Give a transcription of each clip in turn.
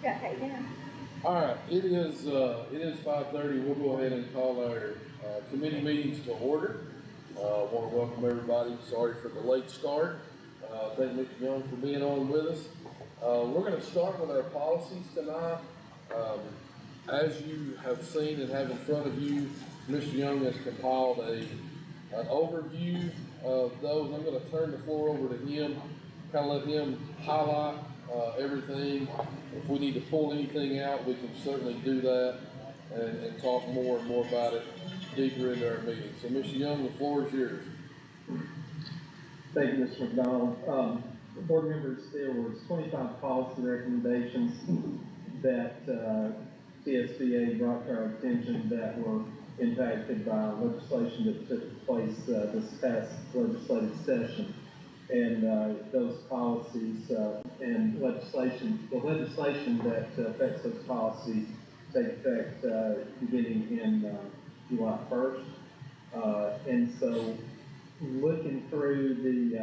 Got paid down. All right, it is 5:30. We'll go ahead and call our committee meetings to order. Want to welcome everybody. Sorry for the late start. Thank Mr. Young for being on with us. We're going to start with our policies tonight. As you have seen and have in front of you, Mr. Young has compiled an overview of those. I'm going to turn the floor over to him, kind of let him highlight everything. If we need to pull anything out, we can certainly do that and talk more and more about it deeper into our meeting. So, Mr. Young, the floor is yours. Thank you, Mr. McDonald. Board members, there was 25 policy recommendations that TSBA brought to our attention that were impacted by legislation that took place this past legislative session. And those policies and legislation, the legislation that affects those policies take effect beginning in July 1st. And so looking through the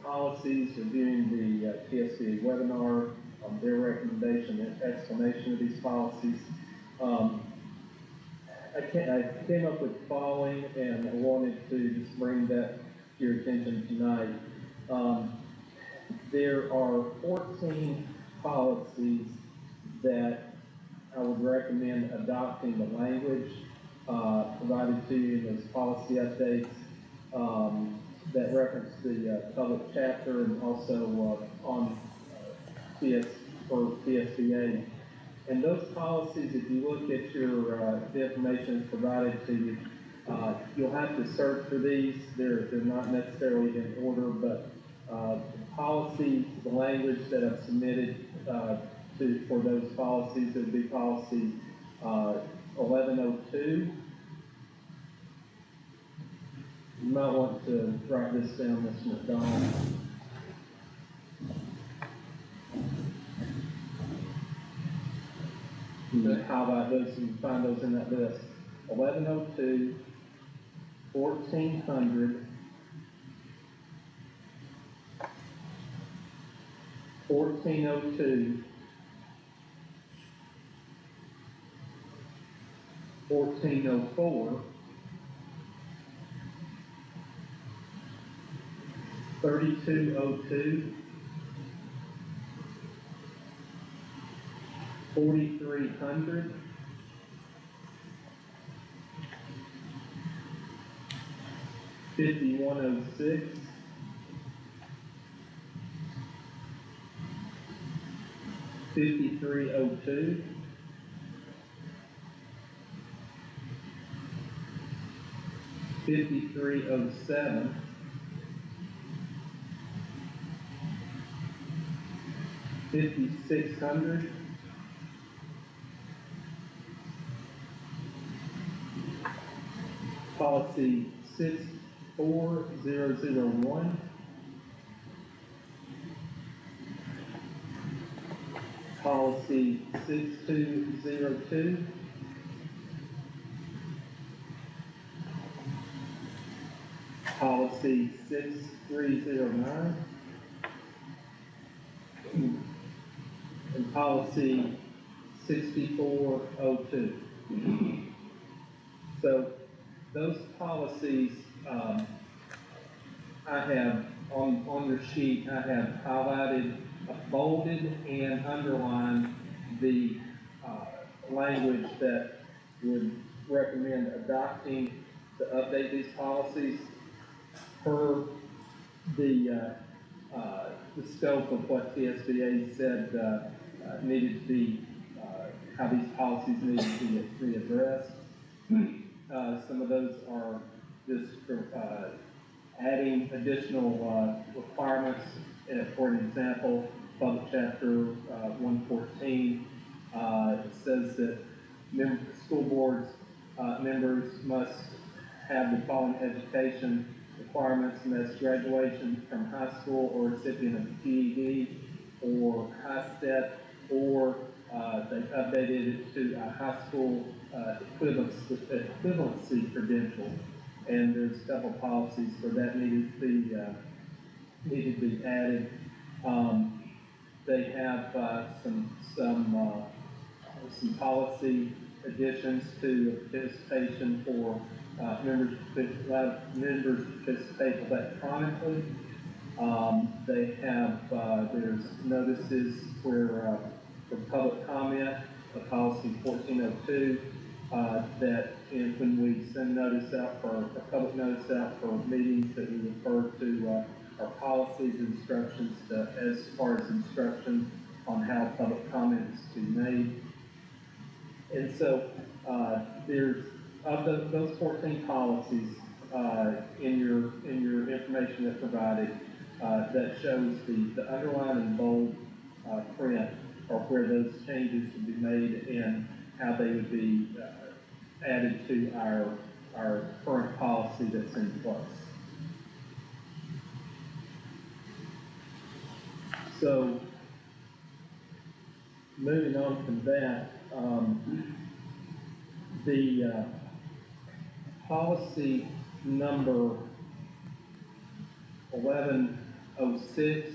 policies, reviewing the TSBA webinar, their recommendation and explanation of these policies, I came up with the following, and I wanted to just bring that to your attention tonight. There are 14 policies that I would recommend adopting the language provided to you in those policy updates that reference the public chapter and also on for TSBA. And those policies, if you look at your the information provided to you, you'll have to search for these. They're not necessarily in order, but the policies, the language that I've submitted for those policies would be policy 1102. You might want to write this down, Mr. McDonald. You highlight those and you find those in that list. 1102, 1400, 1402, 1404, 3202, 4300, 5106, 5302, 5307, 5600, policy 64001, policy 6202, policy 6309, and policy 6402. So those policies, I have on your sheet, I have highlighted, bolded, and underlined the language that would recommend adopting to update these policies per the scope of what TSBA said needed to be, how these policies needed to be addressed. Some of those are just adding additional requirements. For an example, Public Chapter 114 says that school boards members must have the following education requirements, and that's graduation from high school or recipient of a GED or high step, or they've updated it to a high school equivalency credential. And there's a couple policies for that needed to be added. they have, some policy additions to participation for, allow members to participate electronically. They have, there's notices where, for public comment, the policy 1402, that when we send notice out for, a public notice out for meetings, that we refer to, our policies, instructions to, as far as instructions on how public comment is to be made. And so, there's, of those 14 policies, in your information that's provided, that shows the underline and bold, print, or where those changes would be made and how they would be, added to our current policy that's in place. So, moving on from that, the policy number 1106,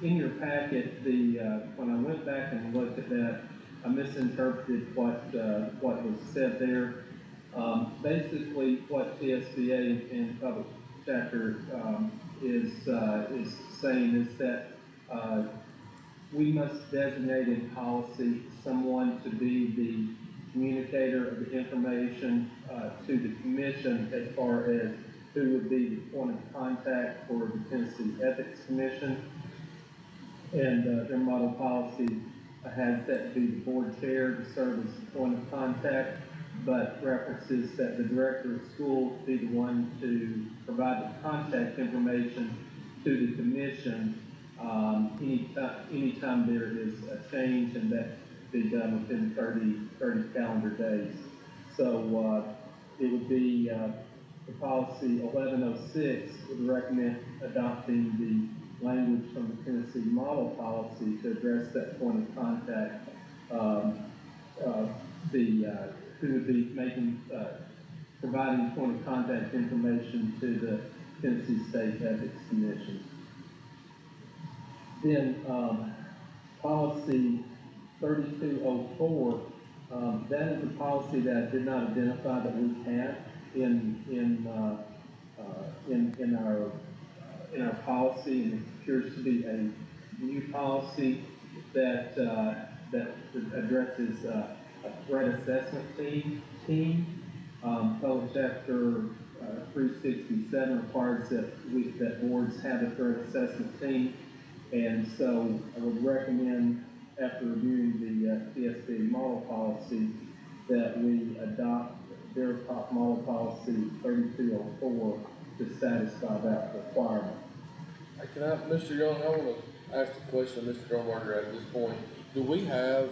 in your packet, when I went back and looked at that, I misinterpreted what was said there. Basically, what TSBA in public chapter is saying is that we must designate in policy someone to be the communicator of the information to the commission as far as who would be the point of contact for the Tennessee Ethics Commission. And their model policy has that to be the board chair to serve as the point of contact, but references that the director of school be the one to provide the contact information to the commission anytime there is a change, and that be done within 30 calendar days. So it would be the policy 1106 would recommend adopting the language from the Tennessee model policy to address that point of contact. Who would be providing point of contact information to the Tennessee State Ethics Commission. Then policy 3204, that is a policy that I did not identify that we had in our policy, and it appears to be a new policy that addresses a threat assessment team. Code chapter 367 requires that boards have a threat assessment team. And so I would recommend, after reviewing the TSBA model policy, that we adopt their model policy 3204 to satisfy that requirement. Can I, Mr. Young, I want to ask a question, Mr. Drumbarger, at this point. Do we have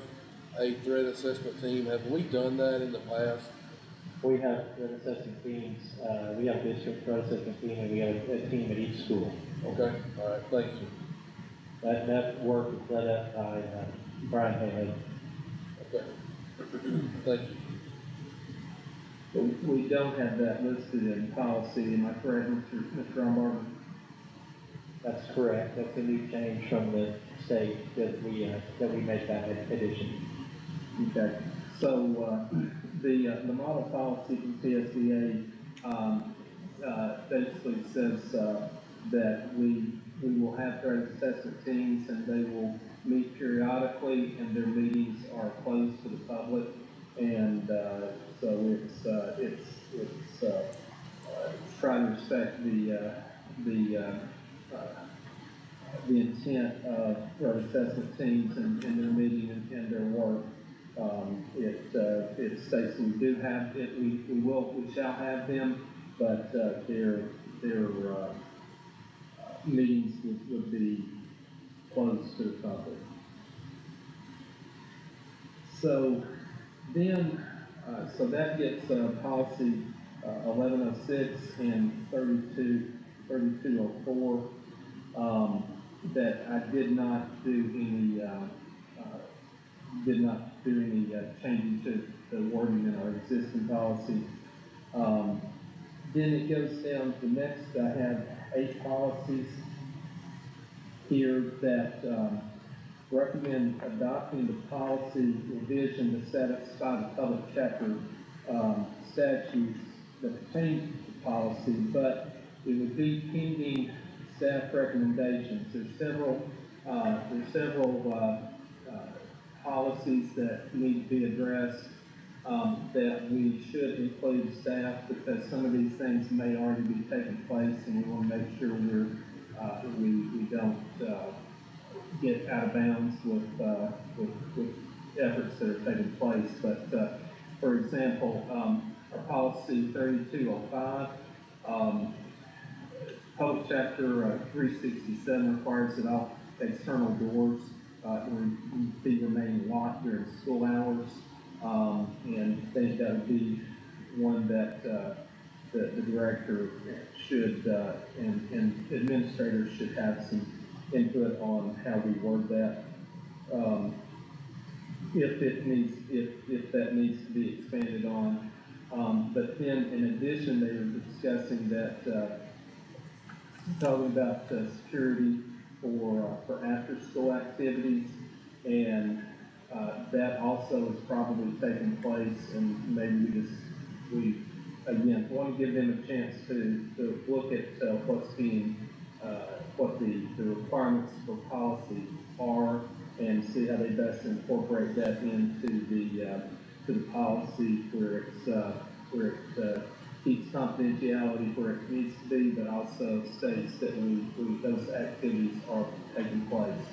a threat assessment team? Have we done that in the past? We have threat assessment teams. We have a district threat assessment team, and we have a team at each school. Okay, all right, thank you. That work is led up by Brian Haley. Okay, thank you. We don't have that listed in policy, am I correct, Mr. Drumbarger? That's correct. That's a new change from the state that we made that addition. Okay. So the model policy from TSBA basically says that we will have threat assessment teams, and they will meet periodically, and their meetings are closed to the public, and so it's trying to respect the intent of threat assessment teams and their meeting and their work. It states we do have it, we shall have them, but their meetings would be closed to the public. So then, so that gets policy 1106 and 3204 that I did not do any changing to the wording in our existing policy. Then it goes down to the next. I have 8 policies here that, recommend adopting the policy revision to satisfy the public chapter, statutes that pertain to the policy, but it would be pending staff recommendations. There's several, policies that need to be addressed, that we should include staff, because some of these things may already be taking place, and we want to make sure we don't, get out of bounds with efforts that are taking place. But, for example, our policy 3205, public chapter 367 requires that all external doors be remaining locked during school hours. And I think that would be one that the director should, and administrators should have some input on how we word that. If that needs to be expanded on. But then in addition, they were discussing that, talking about security for after-school activities, and that also is probably taking place, and maybe we again want to give them a chance to look at what's being, what the requirements for policy are, and see how they best incorporate that into the policy where it keeps confidentiality where it needs to be, but also states that those activities are taking place.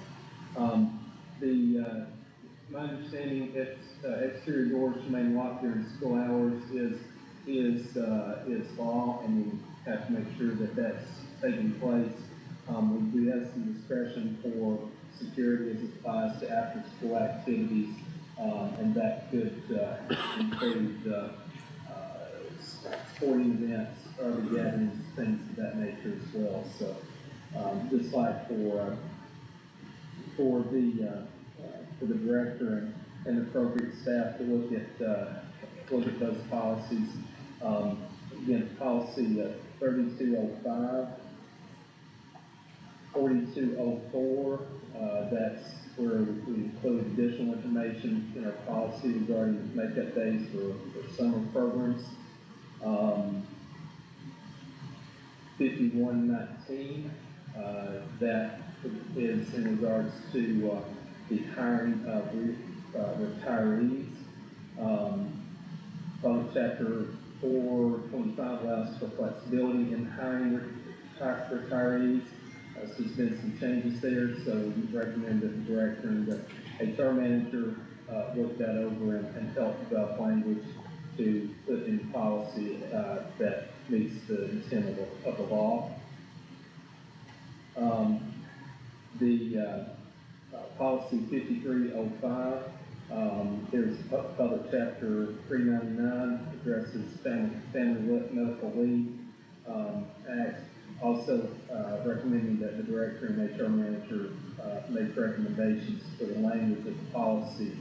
My understanding, exterior doors remain locked during school hours is law, and we have to make sure that that's taking place. We do have some discretion for security as it applies to after-school activities, and that could include sporting events, other gatherings, things of that nature as well. So, just like for the director and appropriate staff to look at those policies. Again, policy 3205, 4204, that's where we include additional information in our policy regarding makeup days for summer programs. 5119, that is in regards to the hiring of retirees. Public chapter 425 allows for flexibility in hiring retirees. So there's been some changes there, so we recommend that the director and the HR manager look that over and help develop language to put in policy that meets the intent of the law. Policy 5305, there's public chapter 399 addresses family medical leave act. Also recommending that the director and HR manager make recommendations for the language of the policy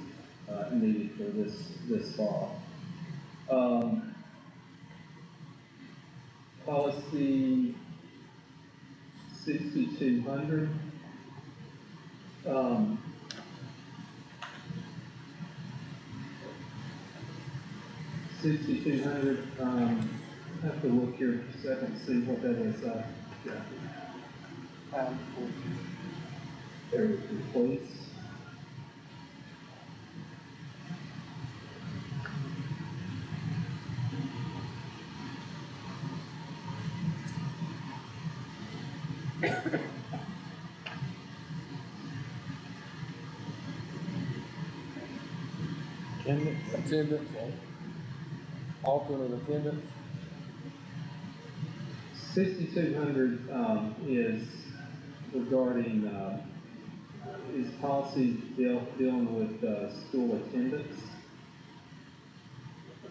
needed for this law. Policy 6200. 6200, I have to look here for a second to see what that is. There it is, please. Attendance, alternate attendance. 6200 is regarding is policy dealing with school attendance,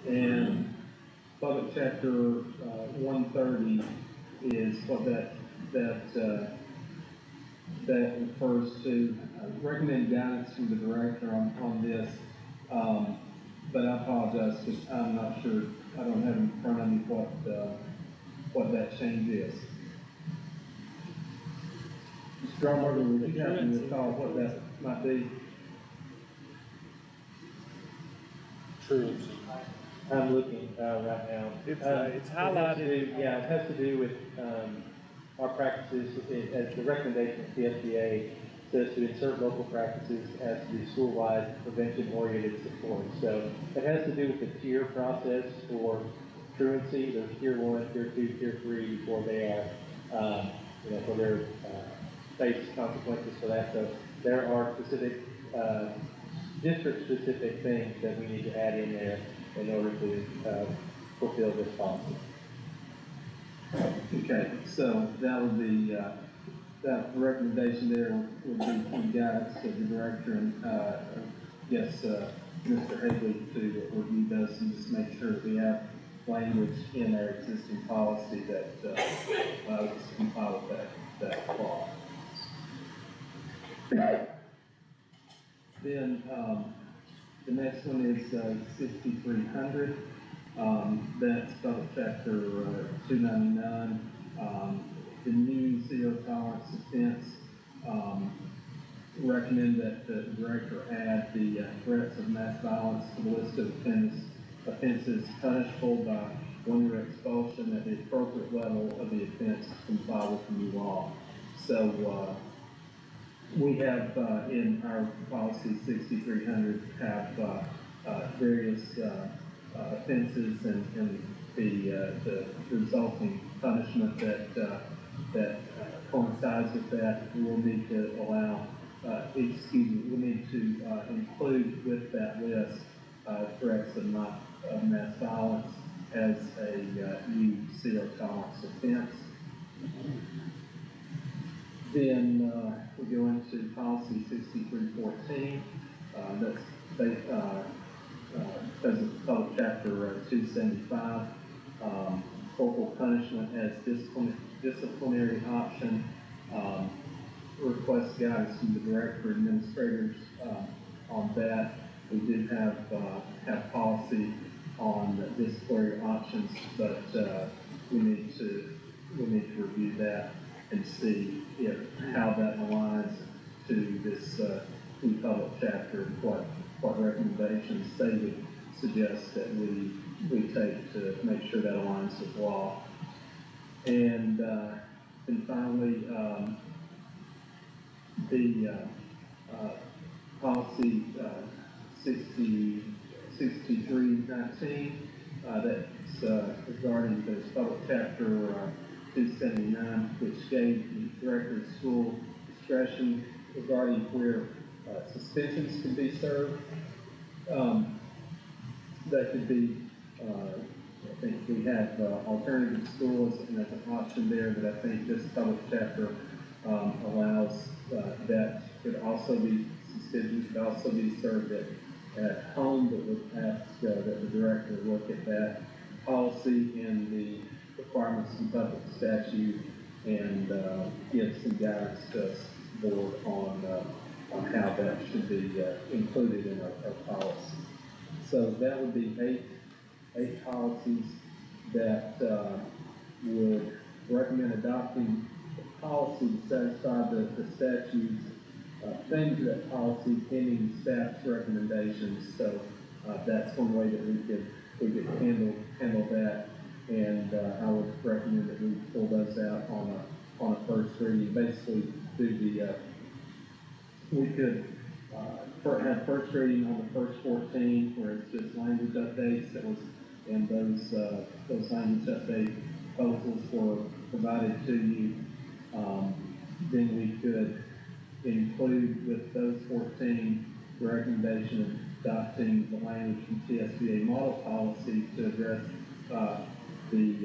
and public chapter 130 is what that refers to. Recommend guidance from the director on this, but I apologize because I'm not sure. I don't have in front of me what that change is. Mr. Stromberg, would you happen to recall what that might be? Truancy. I'm looking, right now. It's It has to highlighted. do- Yeah, it has to do with, our practices, as the recommendation of the SBA says to insert local practices as the school-wide prevention-oriented support. So it has to do with the tier process for truancy. There's tier 1, tier 2, tier 3 before they are, for their, face consequences for that. So there are specific, district-specific things that we need to add in there in order to, fulfill this policy. Okay, so that would be, that recommendation there would be from guidance to the director and, yes, Mr. Haley to review those and just make sure that we have language in our existing policy that, allows us to comply with that law. Then, the next one is, 6300. That's about chapter 299. The new zero tolerance offense, recommend that the director add the threats of mass violence to the list of offenses punishable by 1 year expulsion at the appropriate level of the offense to comply with the new law. So, we have, in our policy 6300, have, various, offenses and the resulting punishment that coincides with that. We'll need to allow, we'll need to, include with that list, threats of mass violence as a, new zero tolerance offense. Then, we go into policy 6314, that's based, because of public chapter 275, corporal punishment as disciplinary option, request guidance from the director administrators, on that. We did have policy on the disciplinary options, but, we need to review that and see how that aligns to this, new public chapter, what recommendations they would suggest that we take to make sure that aligns with law. And finally, the policy 6319, that's regarding the public chapter 279, which gave the director of school discretion regarding where suspensions can be served. That could be, I think we have alternative schools, and that's an option there, but I think this public chapter allows that could also be, suspensions could also be served at home, but would ask that the director look at that policy and the requirements of the public statute and give some guidance to us board on how that should be included in our policy. So that would be eight policies that would recommend adopting the policy to satisfy the statute's change of that policy pending staff's recommendations. So that's one way that we could handle that. And I would recommend that we pull those out on a first reading. Basically, do the we could have first reading on the first 14, where it's just language updates that was, and those language update proposals were provided to you. Then we could include with those 14 the recommendation of adopting the language from TSBA model policy to address the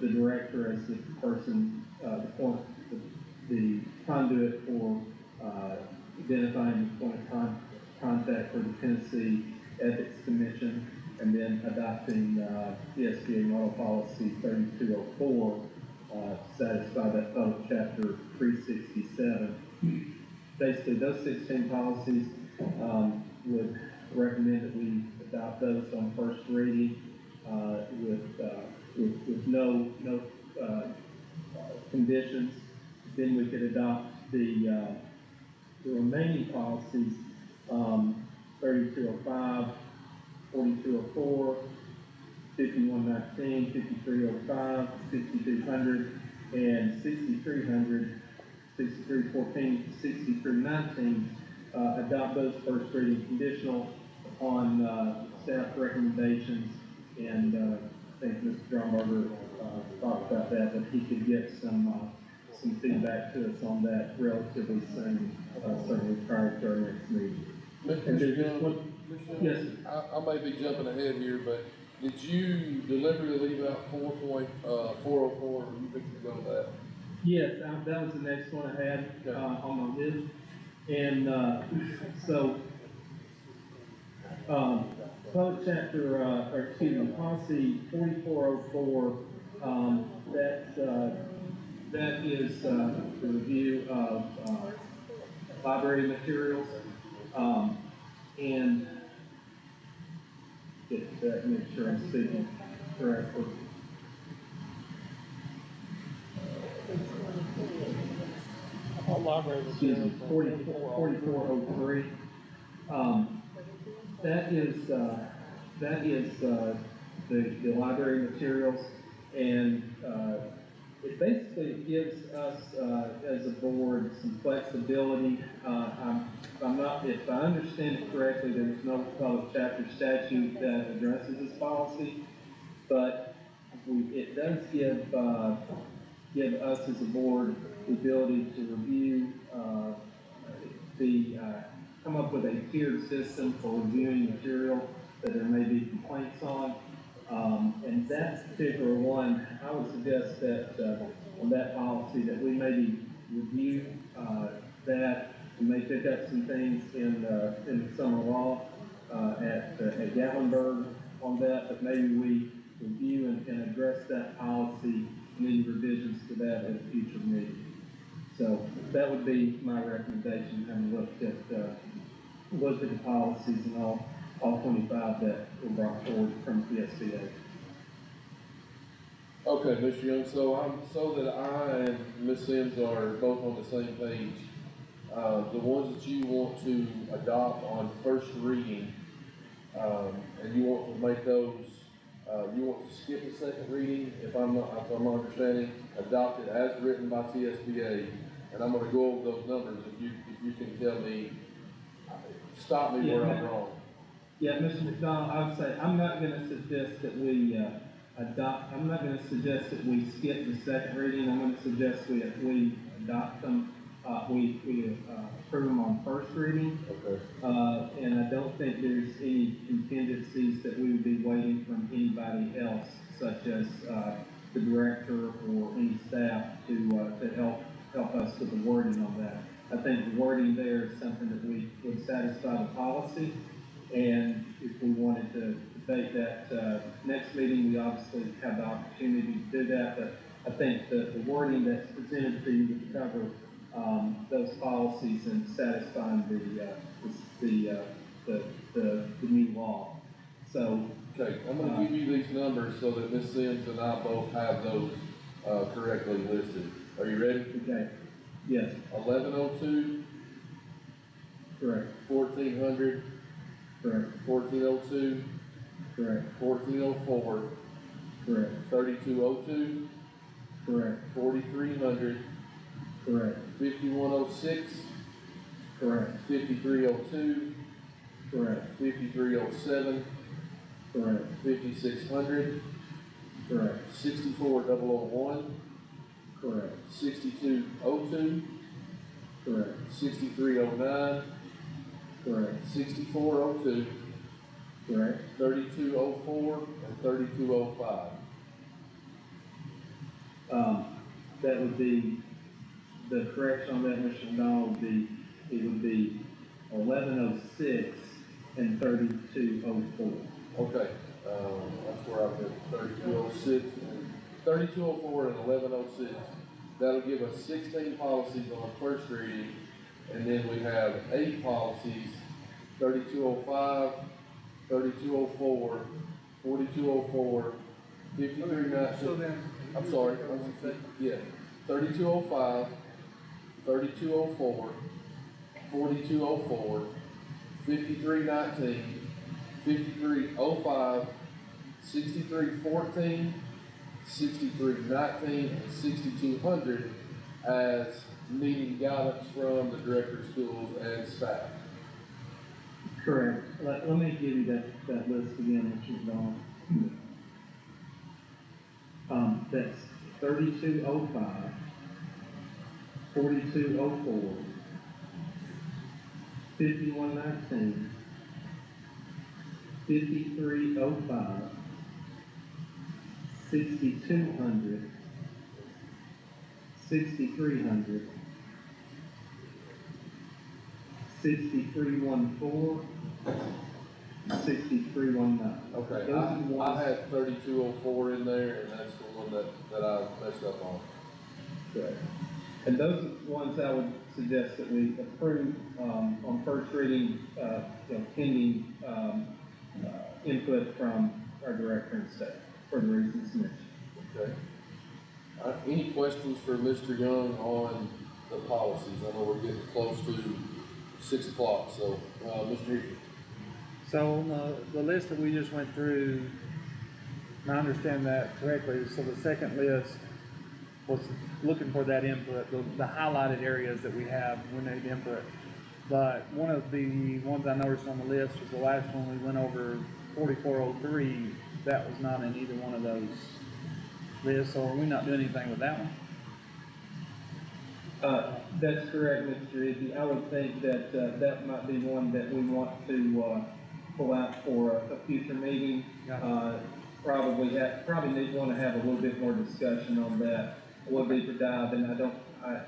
director as the person, the conduit for identifying the point of contact for the Tennessee Ethics Commission, and then adopting TSBA model policy 3204 to satisfy that public chapter 367. Basically, those 16 policies would recommend that we adopt those on first reading with no conditions. Then we could adopt the remaining policies, 3205, 4204, 5119, 5305, 6200, and 6300, 6314, 6319, adopt those first reading conditional upon, staff recommendations. And, I think Mr. Drumberger, talked about that, but he could get some feedback to us on that relatively soon, certainly prior to our next meeting. And there's just one, yes, sir. I may be jumping ahead here, but did you deliberately leave out 4.404? You think you go with that? Yes, that was the next one I had, Okay. on my list. And, so, code chapter, or excuse me, policy 4404, that is, the review of, library materials. And get that, make sure I'm speaking correctly. Library Excuse me, materials. 4403. That is, the library materials, and, it basically gives us, as a board, some flexibility. If I understand it correctly, there's no public chapter statute that addresses this policy, but it does give us as a board the ability to review, come up with a tiered system for reviewing material that there may be complaints on. And that particular one, I would suggest that, on that policy, that we maybe review, that. We may pick up some things in the summer law, at Gatlinburg on that, but maybe we review and address that policy and any revisions to that at a future meeting. So that would be my recommendation, having looked at the policies and all 25 that were brought forward from PSBA. Okay, Mr. Young, so that I and Ms. Sims are both on the same page, the ones that you want to adopt on first reading, and you want to make those, you want to skip the second reading, if I'm understanding, adopt it as written by TSBA, and I'm gonna go over those numbers, if you can tell me, stop me where I'm wrong. Yeah, Mr. McDonald, I would say, I'm not gonna suggest that we, I'm not gonna suggest that we skip the second reading, I'm gonna suggest we adopt them, we approve them on first reading. Okay. And I don't think there's any contingencies that we would be waiting from anybody else, such as, the director or any staff to help us with the wording on that. I think the wording there is something that we would satisfy the policy, and if we wanted to debate that, next meeting, we obviously have the opportunity to do that, but I think the wording that's presented to you would cover, those policies and satisfying the new law. So, Okay, I'm gonna give you these numbers so that Ms. Sims and I both have those, correctly listed. Are you ready? okay, yes, 1102, correct, 1400, correct, 1402, correct, 1404, correct, 3202, correct, 4300, correct, 5106, correct, 5302, correct, 5307, correct, 5600, correct, 64001, correct, 6202, correct, 6309, correct, 6402, correct. 3204, and 3205. That would be, the correction on that, Mr. McDonald, it would be 1106 and 3204. Okay, that's where I've been, 3206, 3204 and 1106. That'll give us 16 policies on first reading, and then we have 8 policies, 3205, 3204, 4204, 5319. So then, I'm sorry, yeah, 3205, 3204, 4204, 5319, 5305, 6314, 6319, and 6200 as needing guidance from the director of schools and staff. Correct. Let me give you that list again, Mr. McDonald. That's 3205, 4204, 5119, 5305, 6200, 6300, 6314, 6319. Okay, Those are the I ones. had 3204 in there, and that's the one that I messed up on. Correct. And those are the ones I would suggest that we approve, on first reading, pending, input from our director and staff for the reasons mentioned. Okay. Any questions for Mr. Young on the policies? I know we're getting close to 6 o'clock, so, Mr. Hickey. So on the list that we just went through, and I understand that correctly, so the second list was looking for that input, the highlighted areas that we have, we need input. But one of the ones I noticed on the list was the last one we went over, 4403, that was not in either one of those lists, so are we not doing anything with that one? That's correct, Mr. Izzy. I would think that, that might be one that we want to, pull out for a future meeting. Probably need want to have a little bit more discussion on that, a little deeper dive, and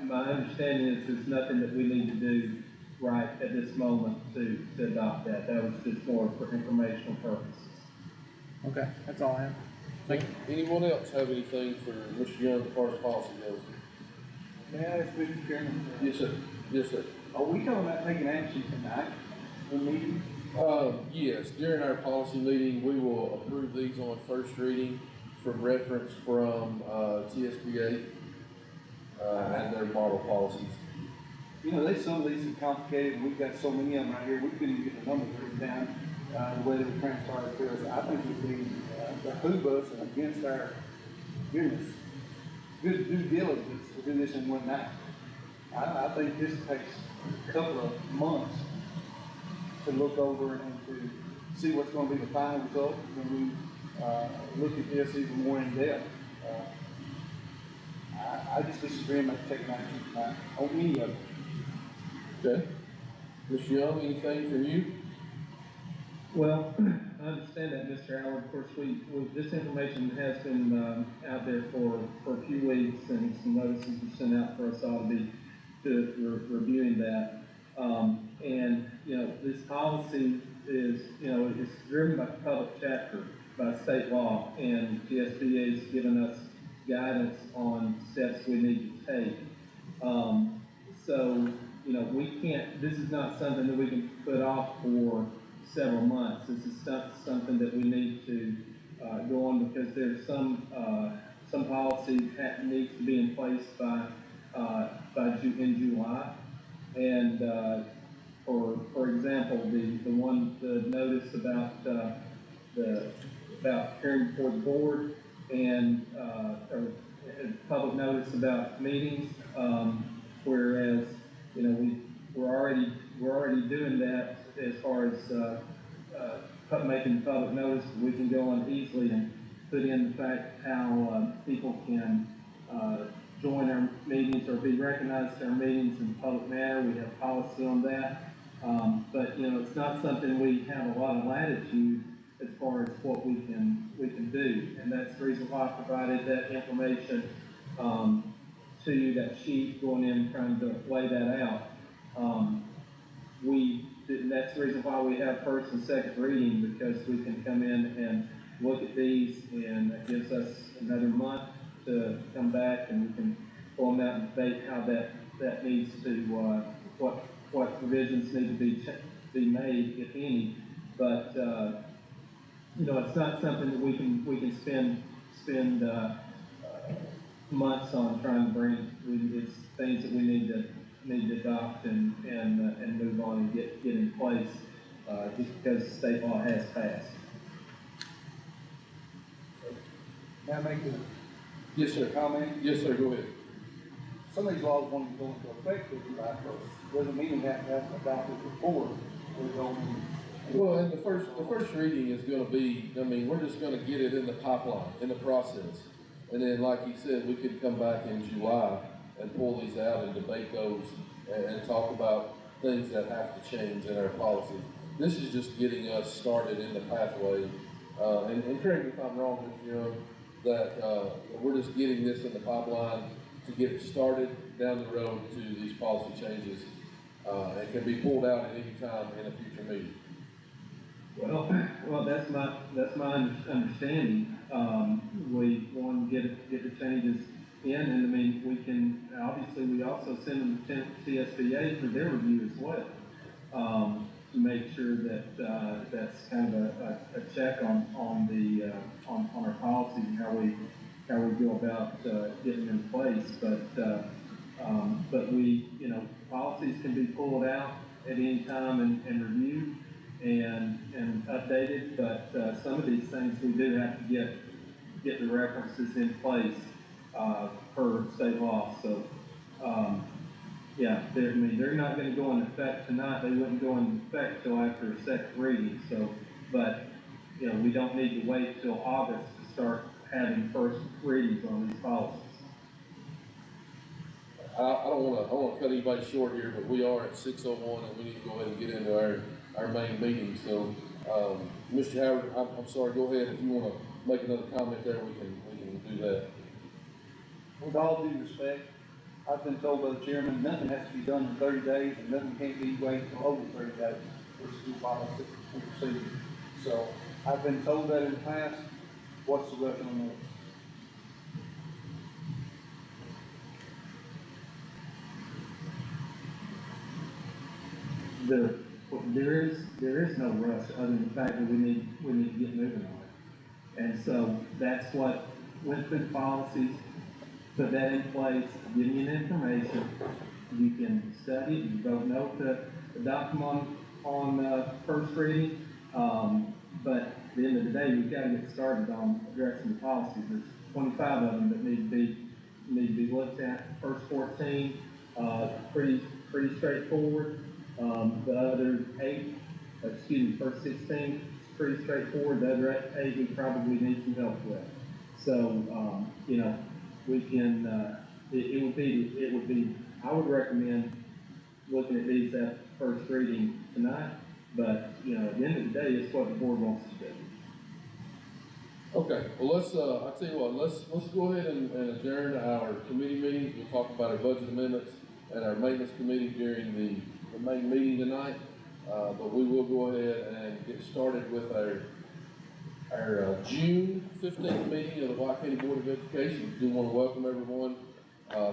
my understanding is there's nothing that we need to do right at this moment to adopt that. That was just more for informational purposes. Okay, that's all I have. Thank you. Anyone else have anything for Mr. Young as far as policy goes? May I ask Mr. Chairman? Yes, sir. Yes, sir. Are we talking about taking action tonight, the meeting? Yes, during our policy meeting, we will approve these on first reading from reference from, TSBA, and their model policies. You know, some of these are complicated, we've got so many of them right here, we couldn't even get the numbers written down, the way they were transpired to us. I think it would be, behoove us and against our goodness, good due diligence to do this in one night. I think this takes a couple of months to look over and to see what's gonna be the final result when we, look at this even more in depth. I just disagree with taking action tonight on any of it. Okay. Mr. Young, anything from you? Well, I understand that, Mr. Howard. Of course, this information has been, out there for a few weeks, and some notices were sent out for us all to be, reviewing that. And, this policy is, it's driven by public chapter, by state law, and GSBA has given us guidance on steps we need to take. So, we can't, this is not something that we can put off for several months. This is something that we need to, go on, because there's some policy that needs to be in place by in July. And, for example, the notice about, about appearing before the board and, or public notice about meetings, whereas, we're already doing that as far as, making public notice. We can go on easily and put in the fact how, people can, join our meetings or be recognized at our meetings in a public manner. We have policy on that. But, it's not something we have a lot of latitude as far as what we can do. And that's the reason why I provided that information, to you, that sheet, going in, trying to lay that out. That's the reason why we have first and second reading, because we can come in and look at these, and it gives us another month to come back, and we can pull them out and debate how that needs to, what provisions need to be made, if any. But, it's not something that we can spend months on trying to it's things that we need to adopt and move on and get in place, just because state law has passed. May I make a Yes, sir. comment? Yes, sir, go ahead. Some of these laws want to go into effect with July first. Doesn't mean we have to have them adopted before we go in. Well, and the first reading is gonna be, I mean, we're just gonna get it in the pipeline, in the process. And then, like you said, we could come back in July and pull these out and debate those and talk about things that have to change in our policy. This is just getting us started in the pathway. And correct me if I'm wrong, Mr. Young, that, we're just getting this in the pipeline to get it started down the road to these policy changes. And can be pulled out at any time in a future meeting. Well, that's my understanding. We want to get the changes in, and I mean, we also send them to CSBA for their review as well. To make sure that, that's kind of a check on our policies and how we go about, getting in place. But policies can be pulled out at any time and reviewed and updated, but, some of these things we do have to get the references in place, per state law, so, yeah, they're not gonna go into effect tonight, they wouldn't go into effect till after a second reading, so, but, we don't need to wait till August to start having first readings on these policies. I don't wanna cut anybody short here, but we are at 6:01 and we need to go ahead and get into our main meeting, so, Mr. Howard, I'm sorry, go ahead, if you wanna make another comment there, we can do that. With all due respect, I've been told by the chairman, nothing has to be done in 30 days, and nothing can't be waited for over 30 days for school policy and procedure. So, I've been told that in the past, what's the rush on that? There is no rush, other than the fact that we need to get moving on it. And so that's what went through the policies, put that in place, give you the information. You can study it, you vote no to adopt them on first reading. But at the end of the day, we've got to get started on addressing the policies. There's 25 of them that need to be looked at. First 14, pretty straightforward. The other first 16, it's pretty straightforward. The other 8, we probably need some help with. So, we can, it would be, I would recommend looking at these at first reading tonight, but, at the end of the day, it's what the board wants to do. Okay, well, I'll tell you what, let's go ahead and adjourn our committee meetings. We'll talk about our budget amendments and our maintenance committee during the main meeting tonight. But we will go ahead and get started with our June 15th meeting of the White County Board of Education. We do want to welcome everyone.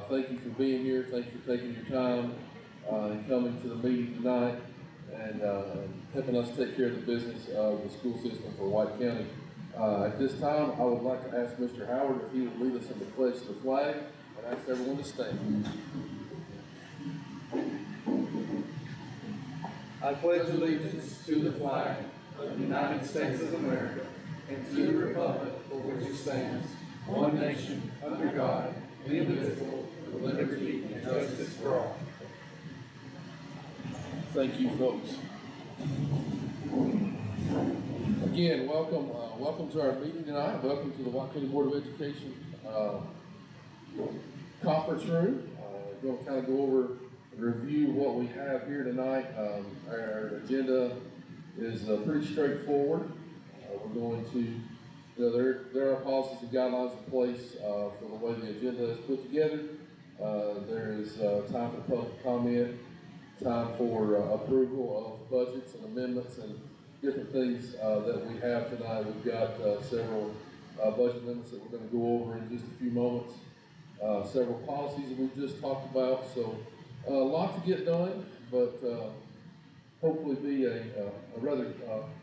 Thank you for being here. Thank you for taking your time and coming to the meeting tonight and helping us take care of the business of the school system for White County. At this time, I would like to ask Mr. Howard if he would lead us in the pledge to the flag and ask everyone to stand. I pledge allegiance to the flag of the United States of America and to the republic for which it stands, one nation, under God, indivisible, with liberty and justice for all. Thank you, folks. Again, welcome to our meeting tonight. Welcome to the White County Board of Education conference room. We're going to kind of go over and review what we have here tonight. Our agenda is pretty straightforward. We're going to, there are policies and guidelines in place for the way the agenda is put together. There is time for public comment, time for approval of budgets and amendments and different things that we have tonight. We've got several budget amendments that we're going to go over in just a few moments. Several policies that we've just talked about. So a lot to get done, but hopefully be a rather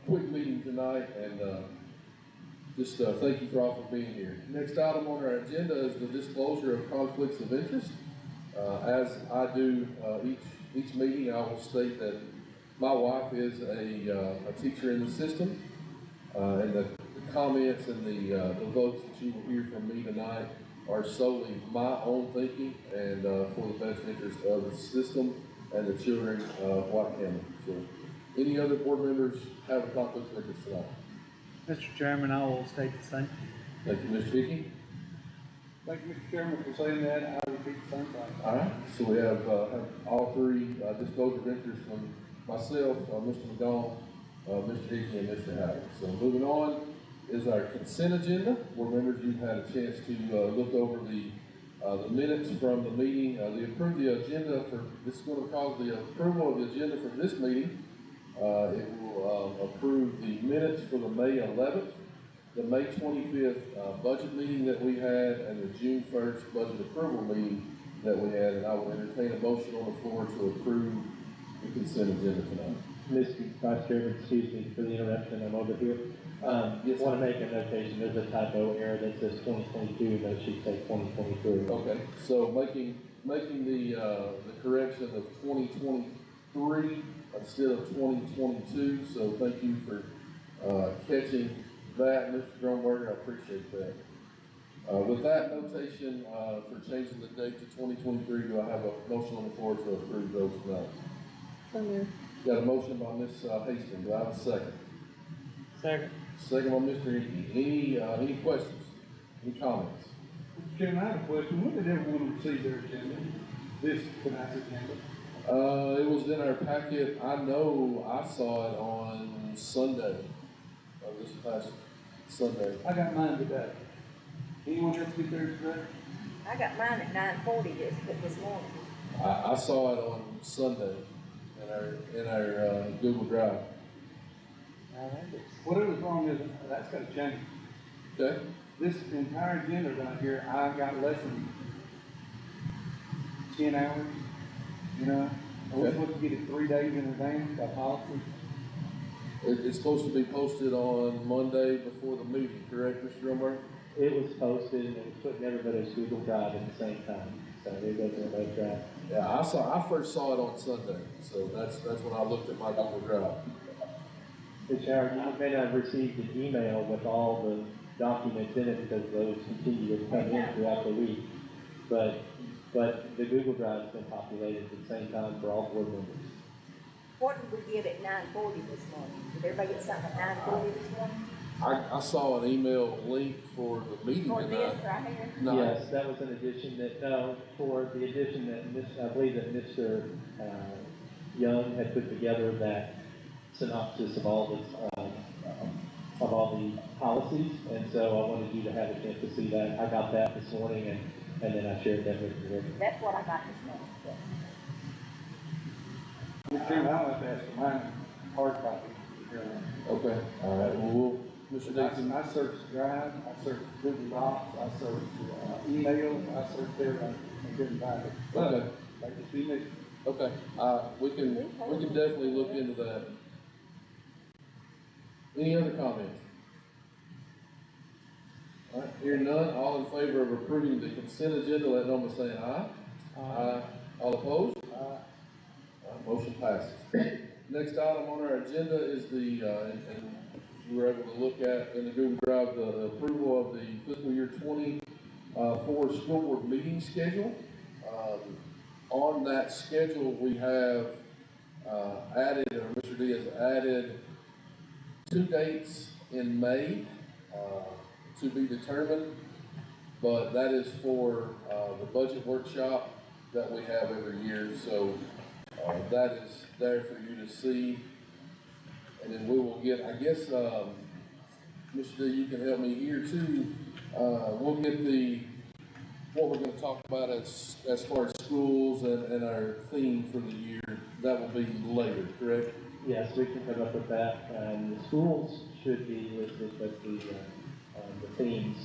quick meeting tonight. And just, thank you for all for being here. Next item on our agenda is the disclosure of conflicts of interest. As I do, each meeting, I will state that my wife is a teacher in the system, and the comments and the votes that you will hear from me tonight are solely my own thinking and, for the best interest of the system and the children of White County. So, any other board members have a conflict of interest tonight? Mr. Chairman, I will state the same. Thank you, Mr. Hickey. Thank you, Mr. Chairman, for saying that. I repeat the same thing. All right, so we have all three disclosure of interest from myself, Mr. McDonald, Mr. Hickey, and Mr. Howard. So moving on is our consent agenda. Board members, you've had a chance to look over the minutes from the meeting. The approve the agenda for, this is going to cause the approval of the agenda for this meeting. It will approve the minutes for the May 11th, the May 25th budget meeting that we had, and the June 1st budget approval meeting that we had, and I will entertain a motion on the floor to approve the consent agenda tonight. Mr. Vice Chairman, excuse me for the interruption, I'm over here. Yes, Want to make a notation, there's a typo error that says 2022, but it should say 2023. Okay, so making the correction of 2023 instead of 2022, so thank you for catching that, Mr. Grunberger, I appreciate that. With that notation, for changing the date to 2023, do I have a motion on the floor to approve those tonight? So moved. Got a motion by Ms. Hastings, do I have a second? Second. Second by Mr. Hickey. Any questions? Any comments? Mr. Chairman, I have a question. When did everyone receive their agenda? This tonight's agenda? It was in our packet. I know I saw it on Sunday, this past Sunday. I got mine today. Anyone else get theirs today? I got mine at 9:40 this morning. I saw it on Sunday in our Google Drive. Whatever's wrong is, that's gotta change. Okay? This entire agenda right here, I got less than 10 hours, you know? Are we Okay. supposed to get it 3 days in advance by policy? It's supposed to be posted on Monday before the meeting, correct, Mr. Grunberg? It was posted and it was put in everybody's Google Drive at the same time, so it goes in both drives. Yeah, I first saw it on Sunday, so that's when I looked at my Google Drive. Mr. Howard, you may not have received an email with all the documents in it because those continue to come in throughout the week. But the Google Drive's been populated at the same time for all board members. What did we get at 9:40 this morning? Did everybody get something at 9:40 this morning? I saw an email link for the meeting For tonight. this right here? No. Yes, that was an addition that, no, for the addition that I believe that Mr. Young had put together that synopsis of all the policies, and so I wanted you to have a chance to see that. I got that this morning, and then I shared that with you. That's what I got this morning, yes. Mr. Chairman, I'll have to ask for mine, hard copy. Okay, all right, well, Mr. Dixon, I searched Drive, I searched Google Docs, I searched emails, I searched everything, and couldn't find it. But, Okay. like you see me, okay, we can definitely look into that. Any other comments? All right, hearing none, all in favor of approving the consent agenda, let know by saying aye. Aye. All opposed? Motion passes. Next item on our agenda is and you were able to look at in the Google Drive, the approval of the fiscal year 24 school board meeting schedule. On that schedule, we have added, or Mr. D has added 2 dates in May to be determined, but that is for the budget workshop that we have every year. So that is there for you to see. And then we will get, I guess, Mr. D, you can help me here too. We'll get what we're gonna talk about as far as schools and our theme for the year. That will be later, correct? Yes, we can come up with that. The schools should be listed, but the themes.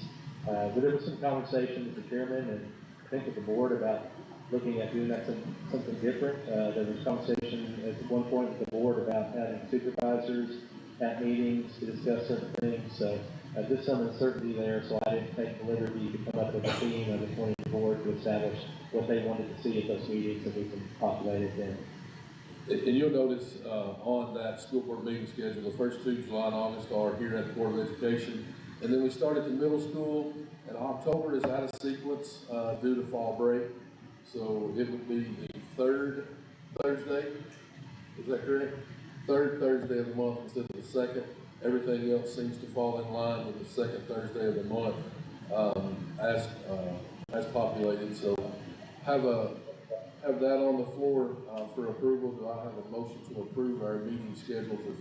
But there was some conversation with the chairman and I think with the board about looking at doing that something different. There was conversation at one point with the board about having supervisors at meetings to discuss certain things. So Just some uncertainty there, so I didn't take the liberty to come up with a theme of the 20 board to establish what they wanted to see at those meetings, and we can populate it then. And you'll notice, on that school board meeting schedule, the first two, July and August, are here at the Board of Education. And then we start at the middle school, and October is out of sequence, due to fall break. So it would be the third Thursday, is that correct? Third Thursday of the month instead of the second. Everything else seems to fall in line with the second Thursday of the month, as populated. So have that on the floor, for approval. Do I have a motion to approve our meeting schedule for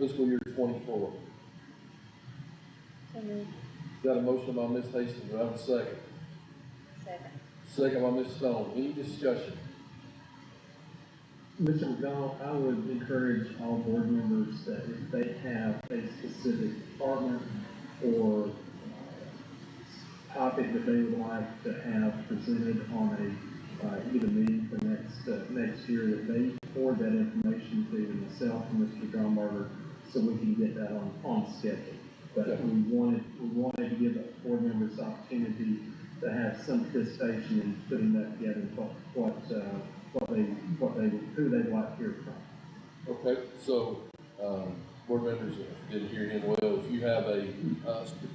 fiscal year 24? Got a motion by Ms. Hastings, do I have a second? Second. Second by Ms. Stone, any discussion? Mr. McDonald, I would encourage all board members that if they have a specific department or topic that they would like to have presented on a, either meeting for next year, that they forward that information to myself and Mr. Drumbarger, so we can get that on schedule. But we wanted to give the board members the opportunity to have some participation in putting that together, who they'd like to hear from. Okay, so, board members, if you didn't hear him well, if you have a,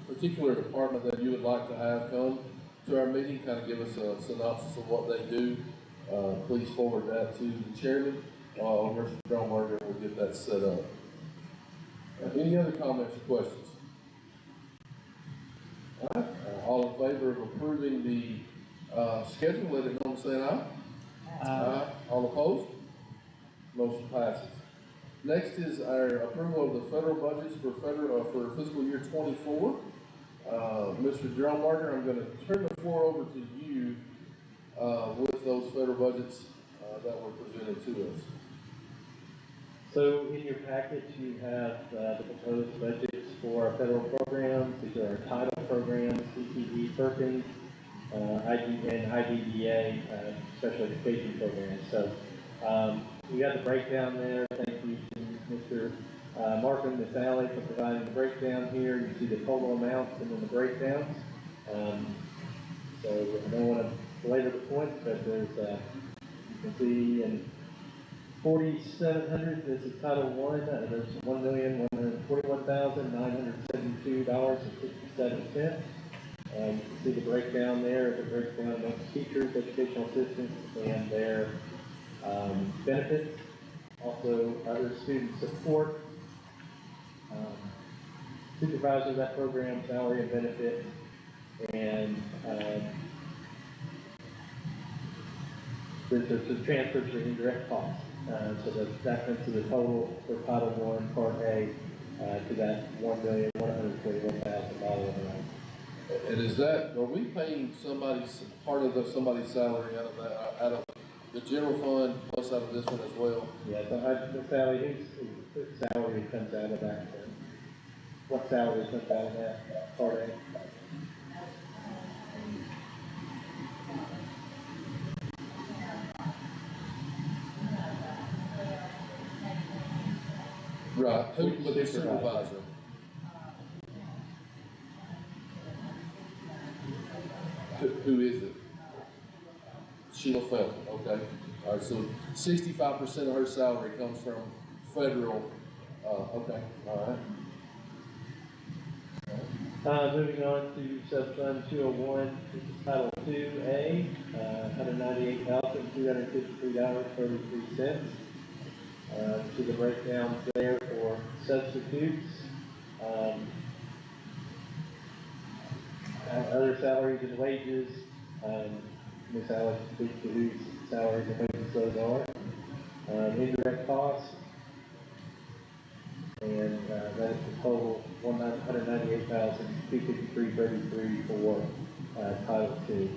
particular department that you would like to have come to our meeting, kind of give us a synopsis of what they do, please forward that to the chairman, Mr. Drumbarger, and we'll get that set up. Any other comments or questions? All right, all in favor of approving the, schedule, let it know by saying aye. Aye. All opposed? Motion passes. Next is our approval of the federal budgets for for fiscal year 24. Mr. Drumbarger, I'm gonna turn the floor over to you, with those federal budgets, that were presented to us. So in your package, you have the proposed budgets for our federal programs. These are our title programs, CTE, Perkins, and IDEA, special education programs. So we got the breakdown there. Thank you to Mr. Markham, Ms. Alley, for providing the breakdown here. You see the total amounts and then the breakdowns. So I don't want to belabor the points, but there's, you can see in 4,700, this is Title I, there's $1,141,972.67. You can see the breakdown there, the breakdown amongst teachers, educational assistants, and their benefits. Also, other student support, supervisor of that program, salary and benefits, and there's a transfer to indirect costs. So that comes to the total for Title I, Part A, to that $1,141,000 amount. And is that, are we paying part of somebody's salary out of that, out of the general fund, plus out of this one as well? Yeah, so the salary, whose salary comes out of that? What salary comes out of that, Part A? Right, but the supervisor. Who is it? Sheila Felton, okay. All right, so 65% of her salary comes from federal, okay, all right. Moving on to Subfund 201, this is Title II-A, $198,253.33. To the breakdowns there for substitutes. Other salaries and wages, Ms. Alex speaks to whose salaries and wages those are. Indirect costs, and that is the total $198,253.33 for Title II.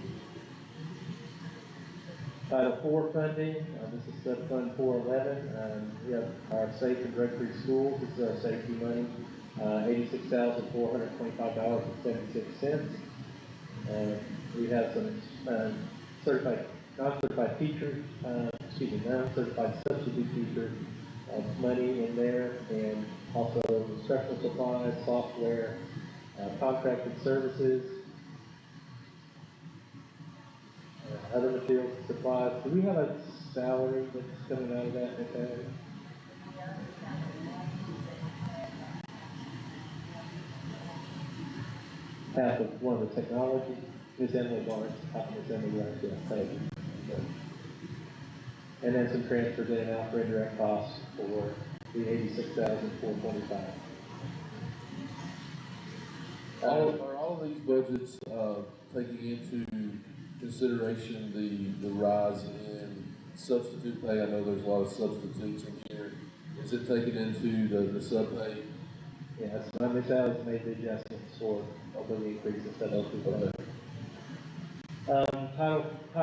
Title IV funding, this is Subfund 411. We have our safe and drug-free schools. This is our safety money, $86,425.76. We have some non-certified teachers, non-certified substitute teacher money in there, and also instructional supplies, software, contracted services, other materials and supplies. Do we have a salary that's coming out of that, Ms. Adams? Half of one of the technology, Ms. Emily Barnes, Ms. Emily Barnes, yeah, thank you. And then some transfers in and out for indirect costs for the $86,425. Are all of these budgets, taking into consideration the rise in substitute pay? I know there's a lot of substitutes in here. Is it taken into the sub pay? Yes, Ms. Adams made the adjustments for the increase in substitute pay. Title V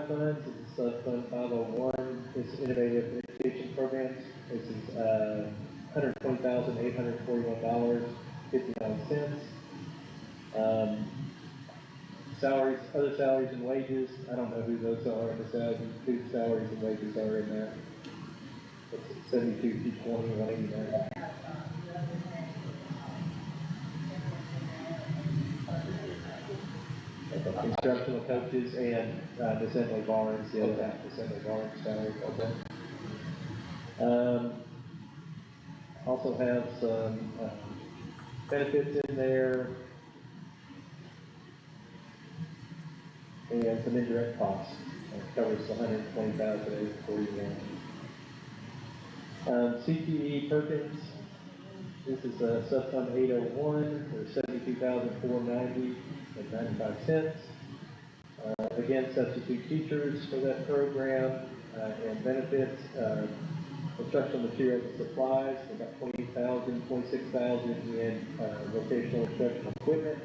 funds, this is Fund 501, it's innovative education programs. This is, $120,841.59. Salaries, other salaries and wages, I don't know who those are, whose salaries and wages are in that. It's 72,220, 189. Instructional coaches and, Ms. Emily Barnes, the other half, Ms. Emily Barnes salary. Okay. Also have some, benefits in there. And some indirect costs. It covers the $120,841. CTE Perkins, this is, Subfund 801, there's $72,490.95. Again, substitute teachers for that program, and benefits, instructional materials and supplies, about $28,000 in, vocational instructional equipment.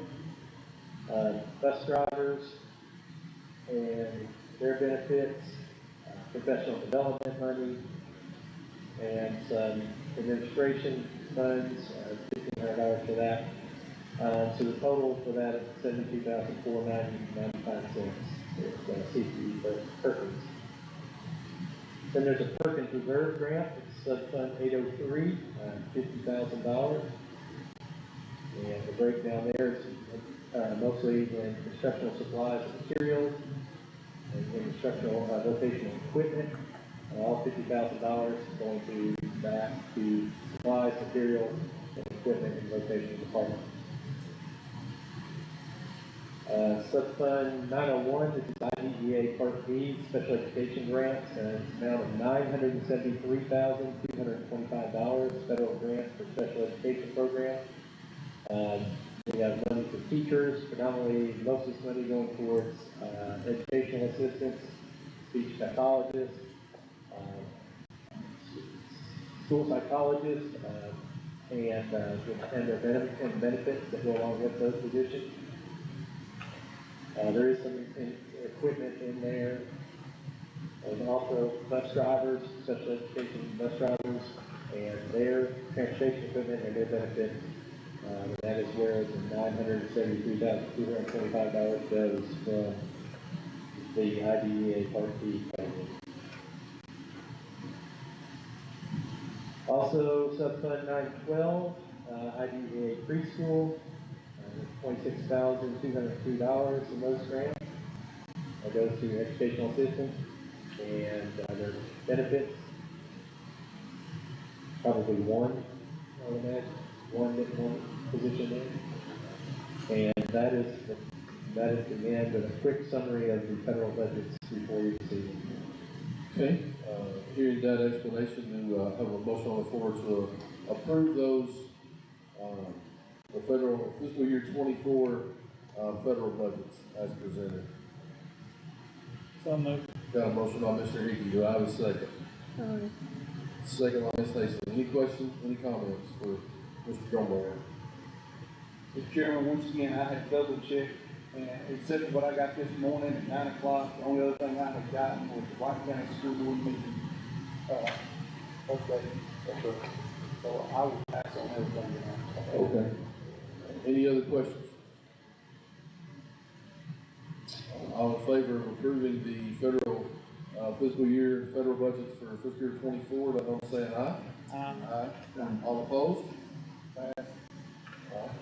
Bus drivers and their benefits, professional development money, and some administration funds, $1,500 for that. So the total for that is $72,490.95. It's CTE Perkins. Then there's a Perkins Reserve Grant. It's Subfund 803, $50,000. And the breakdown there is mostly in instructional supplies and materials, and instructional vocational equipment. All $50,000 is going to back to supplies, materials, and equipment in the vocational department. Subfund 901, this is IDEA Part B, Special Education Grants, it's an amount of $973,225, federal grant for special education programs. We have money for teachers, predominantly most of this money going towards educational assistants, speech pathologists, school psychologists, and their benefits that go along with those positions. There is some equipment in there, and also bus drivers, special education bus drivers, and their transportation equipment and their benefits. That is where the $973,225 goes from the IDEA Part B funding. Also, Subfund 912, IDEA Preschool, $26,202 in those grants. That goes to educational assistants and their benefits. Probably one, I would imagine, one position there. And that is the end of a quick summary of the federal budgets before you see them. Okay, hearing that explanation, do have a motion on the floor to approve those, the federal fiscal year 24, federal budgets as presented. So moved. Got a motion by Mr. Hickey, do I have a second? Second by Ms. Hastings. Any questions, any comments for Mr. Drummer? Mr. Chairman, once again, I had double checked, and it said what I got this morning at 9 o'clock. The only other thing I had gotten was the White County School Board meeting, okay. So I will pass on everything now. Okay. Any other questions? All in favor of approving the federal, fiscal year, federal budgets for fiscal year 24, let them say aye. Aye. All opposed? Pass.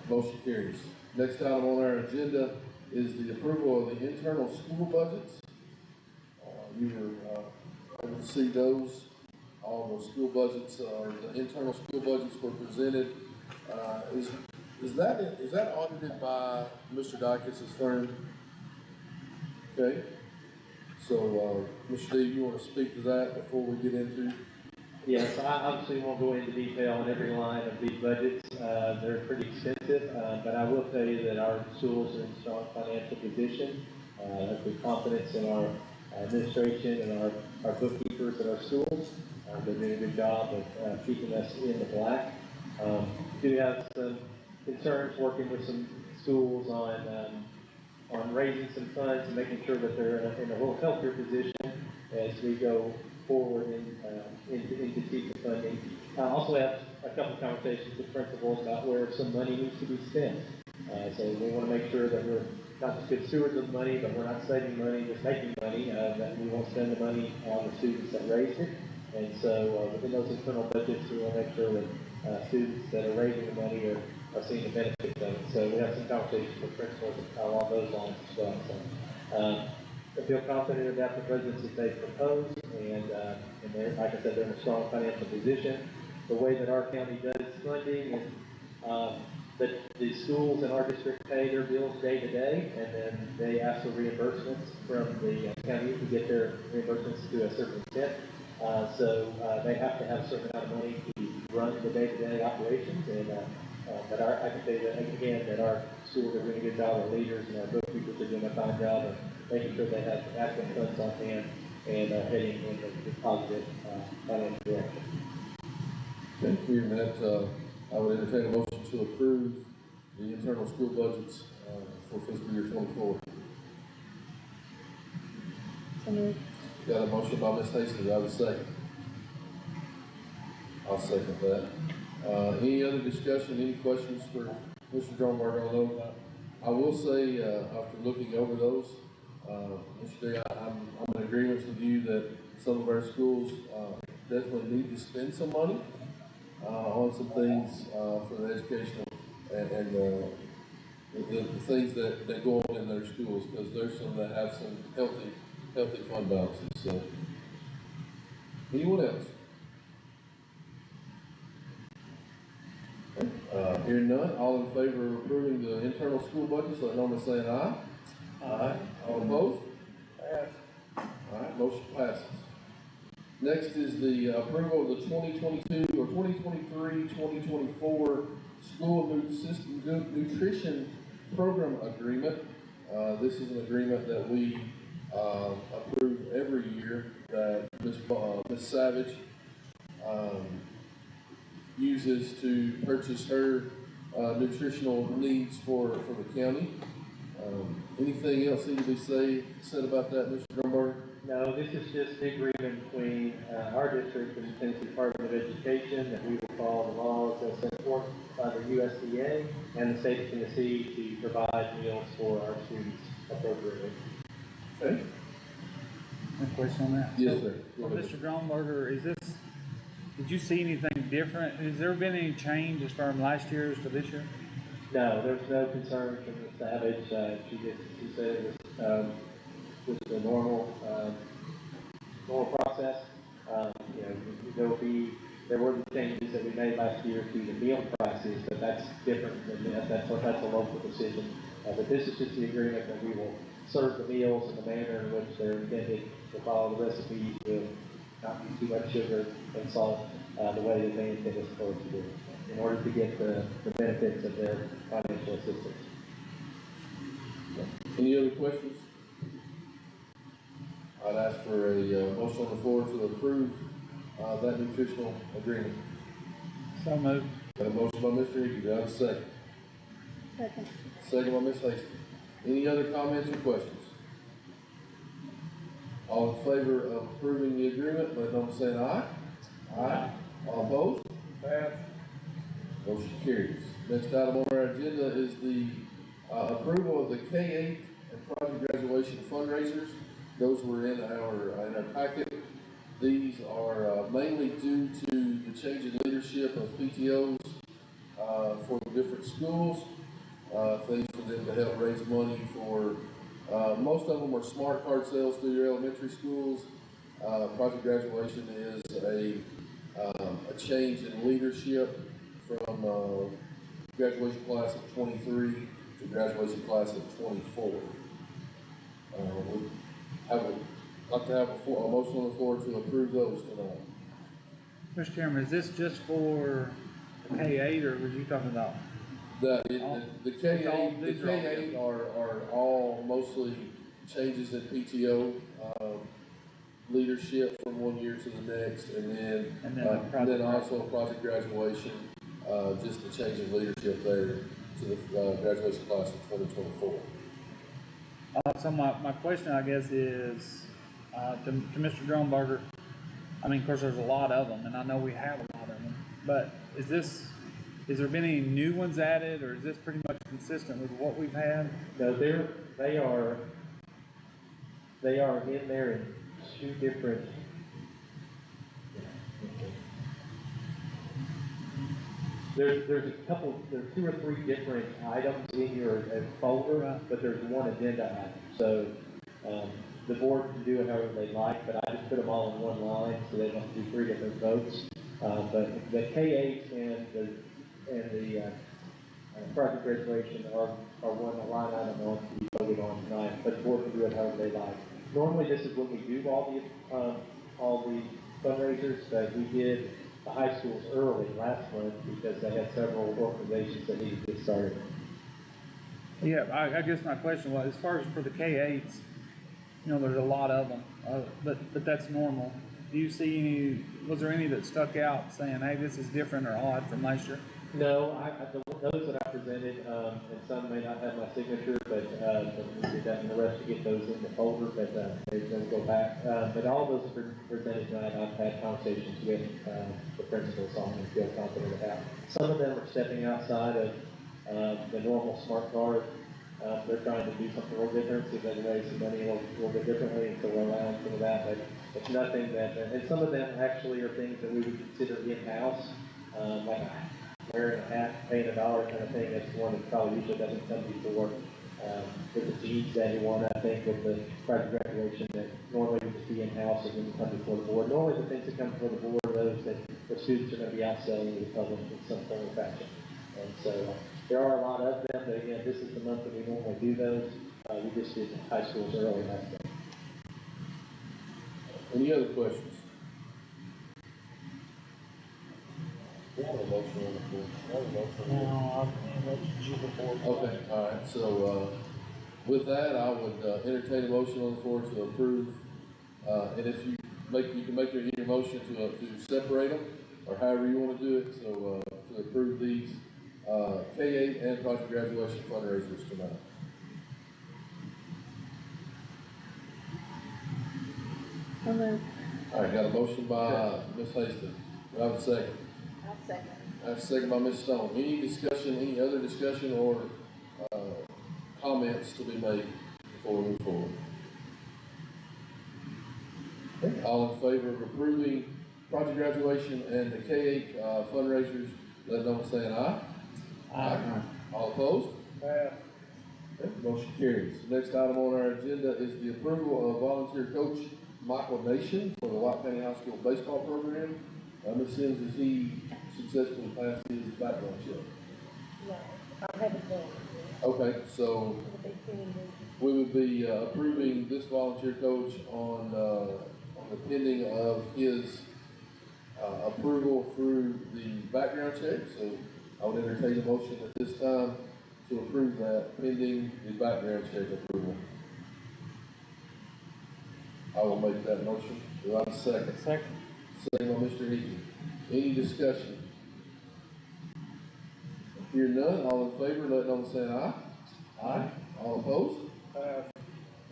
Motion carries. Next item on our agenda is the approval of the internal school budgets. You were, able to see those, all the school budgets, or the internal school budgets were presented. Is that audited by Mr. Dykes' firm? Okay, so, Mr. D, you wanna speak to that before we get into? Yes, I obviously won't go into detail on every line of these budgets. They're pretty extensive, but I will tell you that our schools are in strong financial position. Have good confidence in our administration and our bookkeepers at our schools. They're doing a good job of keeping us in the black. We do have some concerns working with some schools on raising some funds and making sure that they're in a little healthier position as we go forward into teacher funding. I also have a couple conversations with principals about where some money needs to be spent. So we want to make sure that we're not just good stewards of money, but we're not saving money, just making money, that we won't spend the money on the students that raised it. And so within those internal budgets, we want to make sure that students that are raising the money are seeing the benefits of it. So we have some conversations with principals along those lines as well. So, I feel confident about the budgets that they've proposed, and they're, like I said, they're in a strong financial position. The way that our county does funding is, that the schools in our district pay their bills day to day, and then they ask for reimbursements from the county to get their reimbursements to a certain extent. So they have to have a certain amount of money to run the day-to-day operations, and but I can tell you that, again, that our schools are doing a good job, our leaders and our bookkeepers are doing a fine job of making sure they have adequate funds on hand and heading in the positive financial direction. Okay, hearing that, I would entertain a motion to approve the internal school budgets, for fiscal year 24. Got a motion by Ms. Hastings, I have a second. I'll second that. Any other discussion, any questions for Mr. Drummer on those? I will say, after looking over those, Mr. Day, I'm in agreement with you that some of our schools, definitely need to spend some money, on some things, for the educational and the things that go on in their schools, because there's some that have some healthy fund balances, so. Anyone else? Hearing none, all in favor of approving the internal school budgets, let know by saying aye. Aye. All opposed? Pass. All right, motion passes. Next is the approval of the 2022 or 2023-2024 school nutrition program agreement. This is an agreement that we approve every year that Ms. Savage uses to purchase her nutritional needs for the county. Anything else need to be said about that, Mr. Drummer? No, this is just the agreement between our district and the Tennessee Department of Education that we will follow the laws as set forth by the USDA and the state of Tennessee to provide meals for our students appropriately. Okay. A question on that? Yes, sir. So, Mr. Gromberger, did you see anything different? Has there been any change as far as last year's to this year? No, there's no concern from the Savage. She said it was just a normal process. There were the changes that we made last year to the meal prices, but that's different than that. That's a local decision. But this is just the agreement that we will serve the meals in the manner in which they're intended to follow the recipes with not use too much sugar and salt, the way that they intend us to do, in order to get the benefits of their financial assistance. Any other questions? I'd ask for a motion on the floor to approve that nutritional agreement. So moved. Got a motion by Mr. Hickey, do I have a second? Second. Second by Ms. Hastings. Any other comments or questions? All in favor of approving the agreement, let know by saying aye. Aye. All opposed? Pass. Motion carries. Next item on our agenda is the approval of the K-8 and project graduation fundraisers. Those were in our packet. These are mainly due to the change in leadership of PTOs for the different schools, things for them to help raise money for, most of them are smart card sales through your elementary schools. Project Graduation is a change in leadership from, graduation class of 23 to graduation class of 24. We like to have a motion on the floor to approve those tonight. Mr. Chairman, is this just for the K-8, or was you talking about? The It's all- K-8, the these are all K-8 are all mostly changes in PTO, leadership from one year to the next, and then, And then the and project then also Project Graduation, just the change in leadership there to the, graduation class of 2024. So my question, I guess, is, to Mr. Drumbarger, I mean, of course, there's a lot of them, and I know we have a lot of them, but has there been any new ones added, or is this pretty much consistent with what we've had? No, they are in there in two different. There's two or three different items in your folder, Right. but there's one agenda item. So, the board can do it however they like, but I just put them all in one line, so they don't have to do three different votes. But the K-8 and the project graduation are one line item on to be voted on tonight, but the board can do it however they like. Normally, this is when we do all the fundraisers, but we did the high schools early last month because they had several organizations that needed to get started. Yeah, I guess my question was, as far as for the K-8s, you know, there's a lot of them, but that's normal. Do you see was there any that stuck out saying, hey, this is different or odd from last year? No, those that I presented, and some may not have my signature, but we did that and the rest to get those in the folder, but they're going to go back. But all those presented tonight, I've had conversations with the principals on and feel confident about. Some of them are stepping outside of the normal smart card. They're trying to do something a little different, see if they can raise some money a little bit differently, and so we're allowing some of that, but it's nothing that, and some of them actually are things that we would consider in-house, like wearing a hat, paying $1 kind of thing. That's one that probably usually doesn't come before. There's a jeans that you want, I think, with the project graduation that normally would just be in-house and then come before the board. Normally the things that come before the board are those that the students are going to be outselling to the public in some form or fashion. And so there are a lot of them, but again, this is the month that we normally do those. We just did high schools early last month. Any other questions? We have a motion on the floor. Okay, all right, so, with that, I would, entertain a motion on the floor to approve, and if you can make your motion to separate them, or however you wanna do it, so, to approve these, K-8 and project graduation fundraisers tonight. All right, got a motion by Ms. Hastings. Do I have a second? I'll second. I have a second by Ms. Stone. Any discussion, any other discussion or, comments to be made before we move forward? Okay, all in favor of approving project graduation and the K-8, fundraisers, let know by saying aye. Aye. All opposed? Okay, motion carries. The next item on our agenda is the approval of volunteer coach Michael Nation for the White County High School baseball program. Ms. Sims, has he successfully passed his background check? No, I haven't done it Okay, so yet. we would be approving this volunteer coach on the pending of his approval through the background check. So I would entertain a motion at this time to approve that pending the background check approval. I will make that motion. Do I have a second? Second. Second by Mr. Hickey. Any discussion? Hear none, all in favor, let know by saying aye. Aye. All opposed?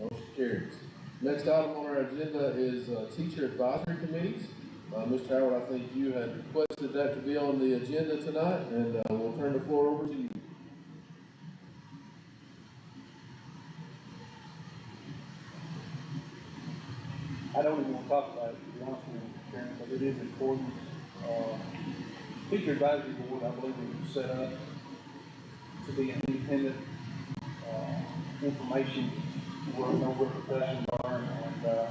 Motion carries. Next item on our agenda is teacher advisory committees. Mr. Howard, I think you had requested that to be on the agenda tonight, and we'll turn the floor over to you. I don't even want to talk about it, to be honest with you, Karen, but it is important. teacher advisory board, I believe, was set up to be an independent, information where no repercussions are, and,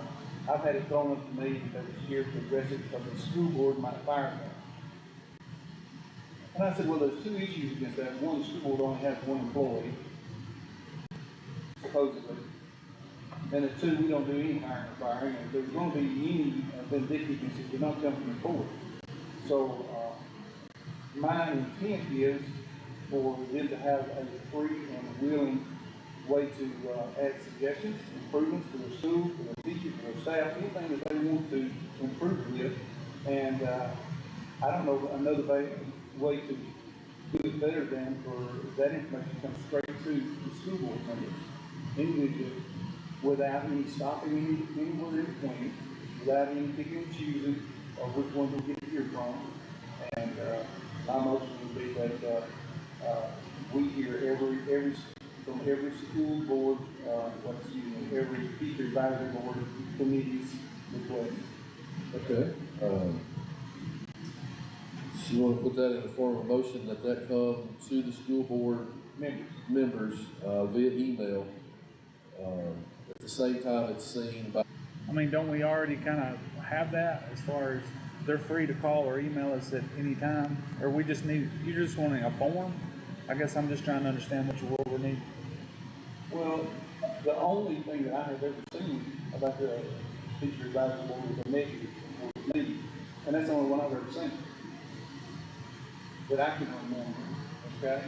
I've had it thrown up to me that it's here to address it because the school board might fire me. And I said, well, there's two issues against that. One, the school board only has one employee, supposedly. And the two, we don't do any hiring or firing, and if there's gonna be any vindictiveness, it would not come from the board. So, my intent is for them to have a free and willing way to, add suggestions, improvements for their school, for their teachers, for their staff, anything that they want to improve with. And, I don't know another way to do it better than for that information to come straight to the school board members individually, without any stopping anywhere in between, without any picking and choosing of which one to get here from. And, my motion would be that, we hear from every school board, every teacher advisory board committee's request. Okay, so you wanna put that in the form of a motion that come to the school board members, via email, at the same time it's seen by. I mean, don't we already kind of have that as far as they're free to call or email us at any time? Or we just need, you just wanting a form? I guess I'm just trying to understand what we need. Well, the only thing that I have ever seen about the teacher advisory board was a negative was me, and that's the only one I've ever seen that I can remember. Okay,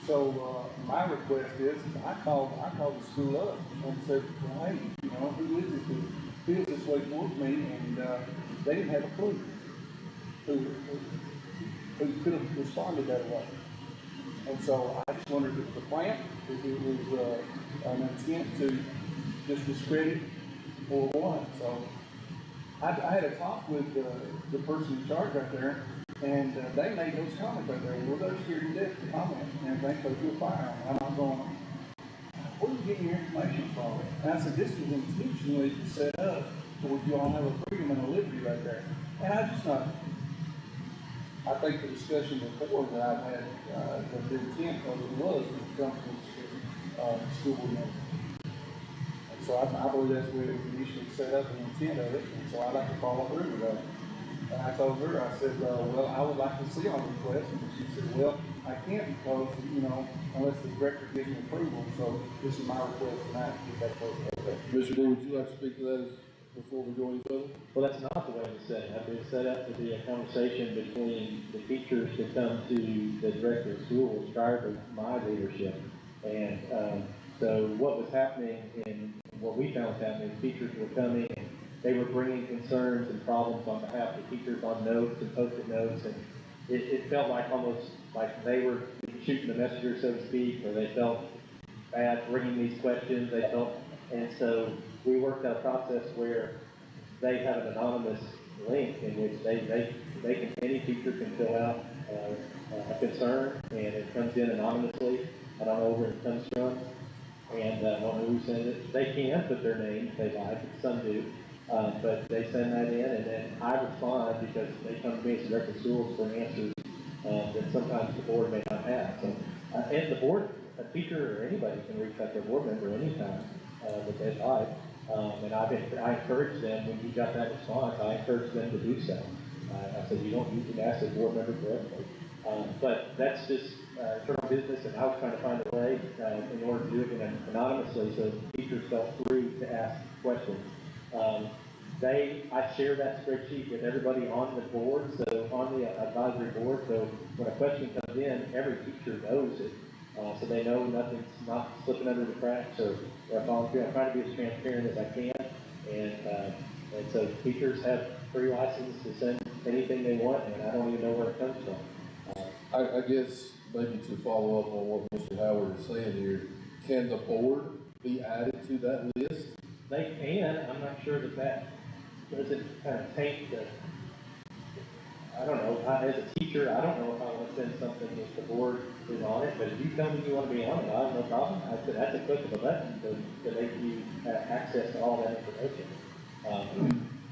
so my request is I called the school up and said, well, hey, you know, who is it who feels this way towards me? And they didn't have a clue who could have responded that way. And so I just wondered if the plan, if it was an intent to just discredit or what. So I had a talk with the person in charge right there, and they made those comments right there. Well, they're scared to death to comment and everything because we'll fire them. And I'm going, where are you getting your information from? And I said, this was intentionally set up so you all have a freedom and a liberty right there. And I just not. I think the discussion before that I've had, that the intent of it was to come from the school board members. And so I believe that's where it was initially set up, the intent of it, and so I'd like to follow through with that. And I told her, I said, well, I would like to see on the request, and she said, well, I can't because, you know, unless the director gives me approval, so this is my request tonight to get that vote. Okay. Mr. Moore, would you like to speak to that before we go any further? Well, that's not the way it's set up. It's set up to be a conversation between the teachers to come to the director of schools prior to my leadership. And so what was happening and what we found was happening, teachers were coming and they were bringing concerns and problems on behalf of the teachers on notes and post-it notes. And it felt like almost like they were shooting the messenger, so to speak, or they felt bad bringing these questions. They felt, and so we worked out a process where they have an anonymous link in which any teacher can fill out a concern, and it comes in anonymously. I don't know where it comes from, and I don't know who sends it. They can put their name if they like, some do, but they send that in, and then I respond because they come to me as director of schools for answers that sometimes the board may not have. So, and the board, a teacher or anybody can reach out to a board member anytime that they'd like. And I encouraged them, when you got that response, I encouraged them to do so. I said, you can ask the board member directly. But that's just internal business, and I was trying to find a way in order to do it anonymously so teachers felt free to ask questions. I share that spreadsheet with everybody on the board, so on the advisory board, so when a question comes in, every teacher knows it. So they know nothing's not slipping under the cracks, or if I'm trying to be as transparent as I can. And so teachers have free license to send anything they want, and I don't even know where it comes from. I guess maybe to follow up on what Mr. Howard is saying here, can the board be added to that list? They can. I'm not sure that doesn't kind of take the, I don't know, as a teacher, I don't know if I want to send something if the board is on it, but if you tell me you want to be on it, I have no problem. I said, that's a click of a button to make you have access to all that information.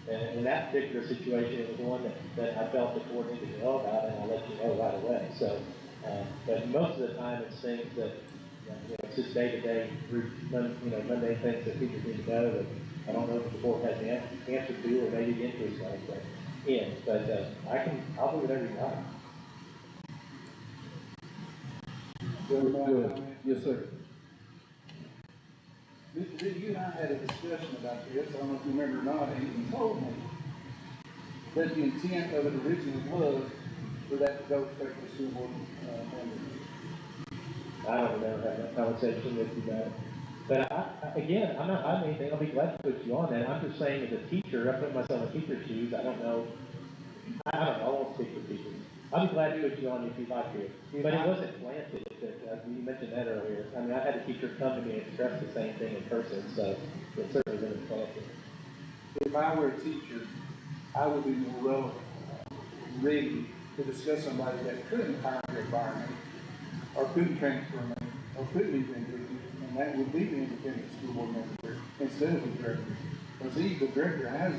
And in that particular situation, it was one that I felt the board needed to know about, and I'll let you know right away. So, but most of the time, it's things that, it's just day-to-day, mundane things that people need to know that I don't know if the board has the answer to, or maybe interest in, but, I'll do whatever you like. Go ahead. Yes, sir. Mr. D, you and I had a discussion about this, I don't know if you remember or not, and you told me that the intent of it originally was for that to go straight to school board, members. I don't remember having that conversation with you guys. But again, I'm not hiding anything, I'll be glad to put you on that. I'm just saying as a teacher, I put myself in teacher's shoes, I don't know, I won't speak for teachers. I'll be glad to put you on if you'd like to. But it wasn't planted, you mentioned that earlier. I mean, I had a teacher come to me and express the same thing in person, so it certainly wasn't planted. If I were a teacher, I would be more ready to discuss somebody that couldn't hire their environment, or couldn't transfer me, or couldn't even do it, and that would be the independent school board member instead of the director. Because the director has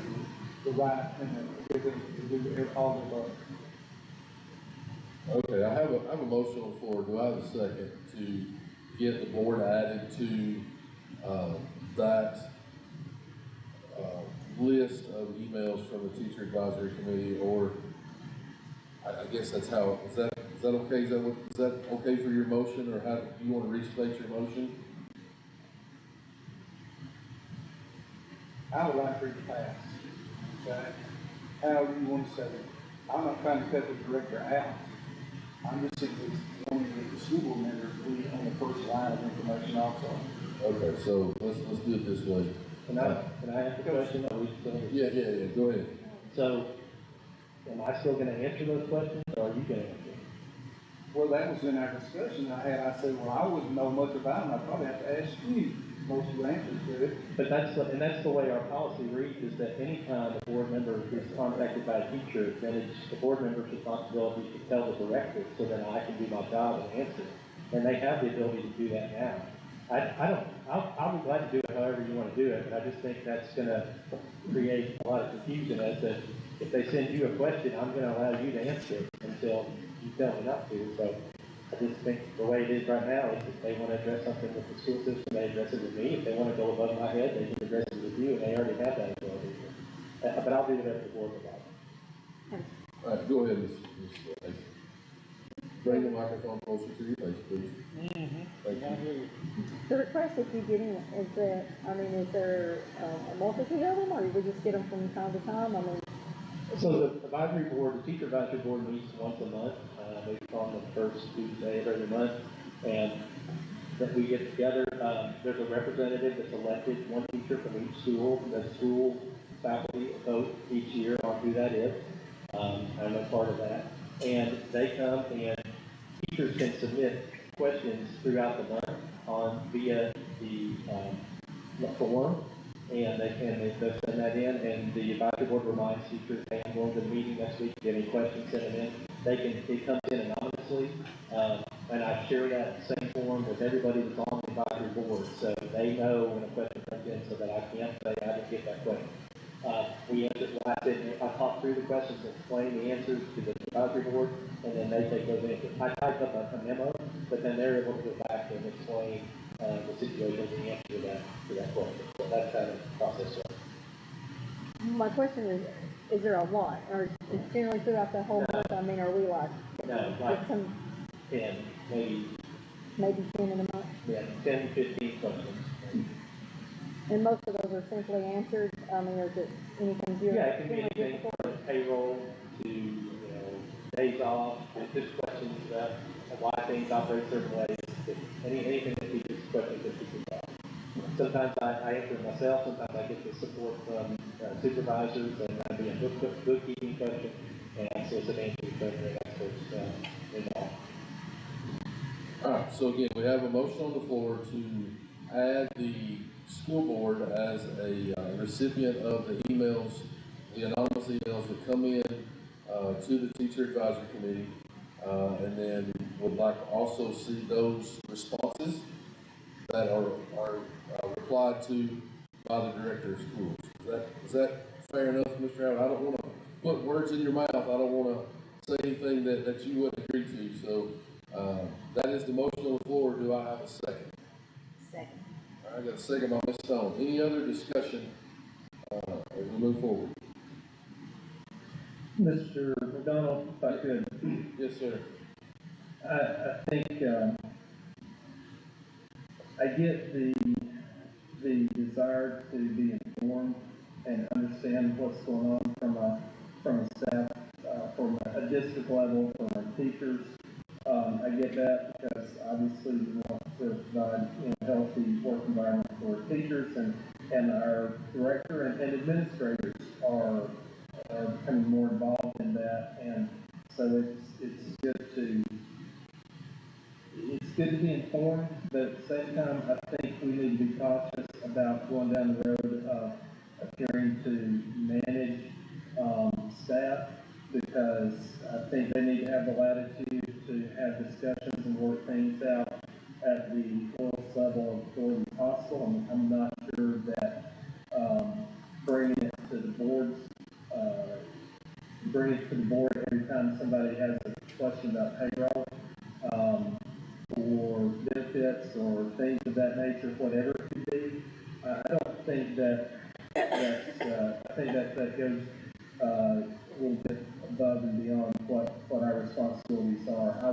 the right and the ability to do all the above. Okay, I have a motion on the floor. Do I have a second to get the board added to, that, list of emails from the teacher advisory committee, or I guess that's how, is that okay? Is that okay for your motion, or how, do you want to restate your motion? I would like for it to pass. Okay? However you want to say it. I'm not trying to cut the director out. I'm just simply wanting that the school board members be on the first line of information also. Okay, so let's do it this way. Can I ask a question? Or are we still? Yeah, go ahead. So, am I still gonna answer those questions, or are you gonna answer them? Well, that was in our discussion I had. I said, well, I wouldn't know much about them. I'd probably have to ask you most of the answers to it. But that's the way our policy reads, is that anytime a board member is contacted by a teacher, then it's the board member's responsibility to tell the director, so that I can do my job and answer. And they have the ability to do that now. I'll be glad to do it however you want to do it, but I just think that's gonna create a lot of confusion as to, if they send you a question, I'm gonna allow you to answer it until you tell me not to. So I just think the way it is right now is, if they want to address something with the school system, they address it with me. If they want to go above my head, they can address it with you, and they already have that ability. But I'll do whatever the board would like. All right, go ahead, Ms. Lacy. Bring the microphone closer to your face, please. Thank you. The request that you get in, is that, is there a multitude of them, or we just get them from time to time? So the advisory board, the teacher advisory board meets once a month, maybe on the first Tuesday of every month, and that we get together. There's a representative that's elected, one teacher from each school. The school faculty vote each year on who that is. I'm a part of that, and they come, and teachers can submit questions throughout the month via the form. And they send that in, and the advisory board reminds teachers, hey, I'm going to the meeting next week, if you have any questions, send them in. It comes in anonymously, and I share that same form with everybody that's on the advisory board, so they know when a question comes in, so that I can't say I didn't get that question. I talk through the questions and explain the answers to the advisory board, and then they take those answers. I type up a memo, but then they're able to go back and explain the situation and the answer to that question. So that's how the process works. My question is there a lot, or generally throughout the whole month, are we like? No, like 10, maybe 10 in a month? Yeah, 10 to 15 questions. And most of those are simply answered, is it anything Yeah, it can be generally anything difficult? from payroll to, days off, just questions about why things operate certain ways, anything that teaches questions that teachers have. Sometimes I answer it myself, sometimes I get the support from supervisors, and I be a bookkeeping question, and so it's an answer question that experts involved. All right, so again, we have a motion on the floor to add the school board as a recipient of the emails, the anonymous emails that come in to the teacher advisory committee, and then would like to also see those responses that are replied to by the director of schools. Is that fair enough, Mr. Howard. I don't wanna put words in your mouth. I don't wanna say anything that you wouldn't agree to, so, that is the motion on the floor. Do I have a second? Second. All right, I got a second by Ms. Stone. Any other discussion, as we move forward? Mr. McDonald, if I could, Yes, sir. I think, I get the desire to be informed and understand what's going on from a staff, from a district level, from our teachers. I get that because obviously we want to provide, healthy work environment for teachers and our director and administrators are becoming more involved in that. And so it's good to be informed, but at the same time, I think we need to be cautious about going down the road of appearing to manage, staff, because I think they need to have the latitude to have discussions and work things out at the lowest level of authority possible. I'm not sure that, bringing it to the boards, every time somebody has a question about payroll, or benefits or things of that nature, whatever it could be. I don't think I think that goes, a little bit above and beyond what our responsibilities are. I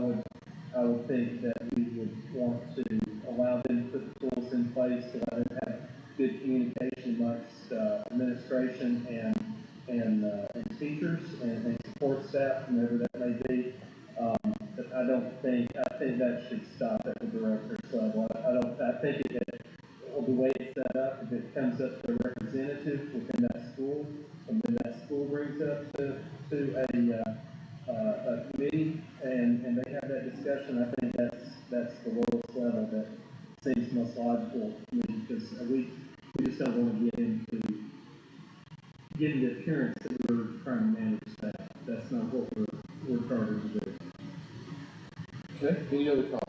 would think that we would want to allow them to put the tools in place to let them have good communication amongst, administration and teachers and support staff, whoever that may be. But I think that should stop at the director's level. I think the way it's set up, if it comes up to a representative within that school, and then that school brings it up to a committee, and they have that discussion, I think that's the lowest level that seems most logical to me, because we just don't want to get into getting the appearance that we're trying to manage that. That's not what we're trying to do. Okay, any other comments?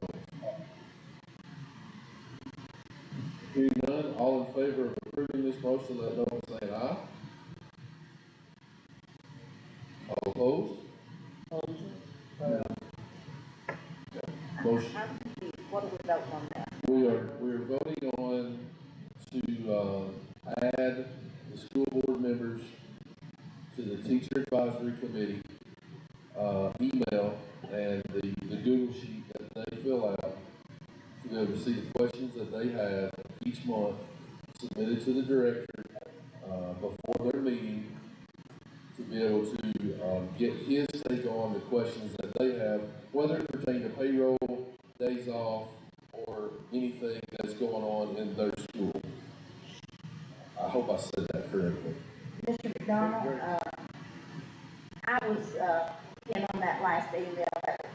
Hearing none, all in favor of approving this motion, let know by saying aye. All opposed? Motion. I'm confused. What are we voting on now? We are voting on to, add the school board members to the teacher advisory committee, email and the Google sheet that they fill out to be able to see the questions that they have each month submitted to the director, before their meeting, to be able to, get his take on the questions that they have, whether it pertain to payroll, days off, or anything that's going on in their school. I hope I said that correctly. Mr. McDonald, I was, in on that last email,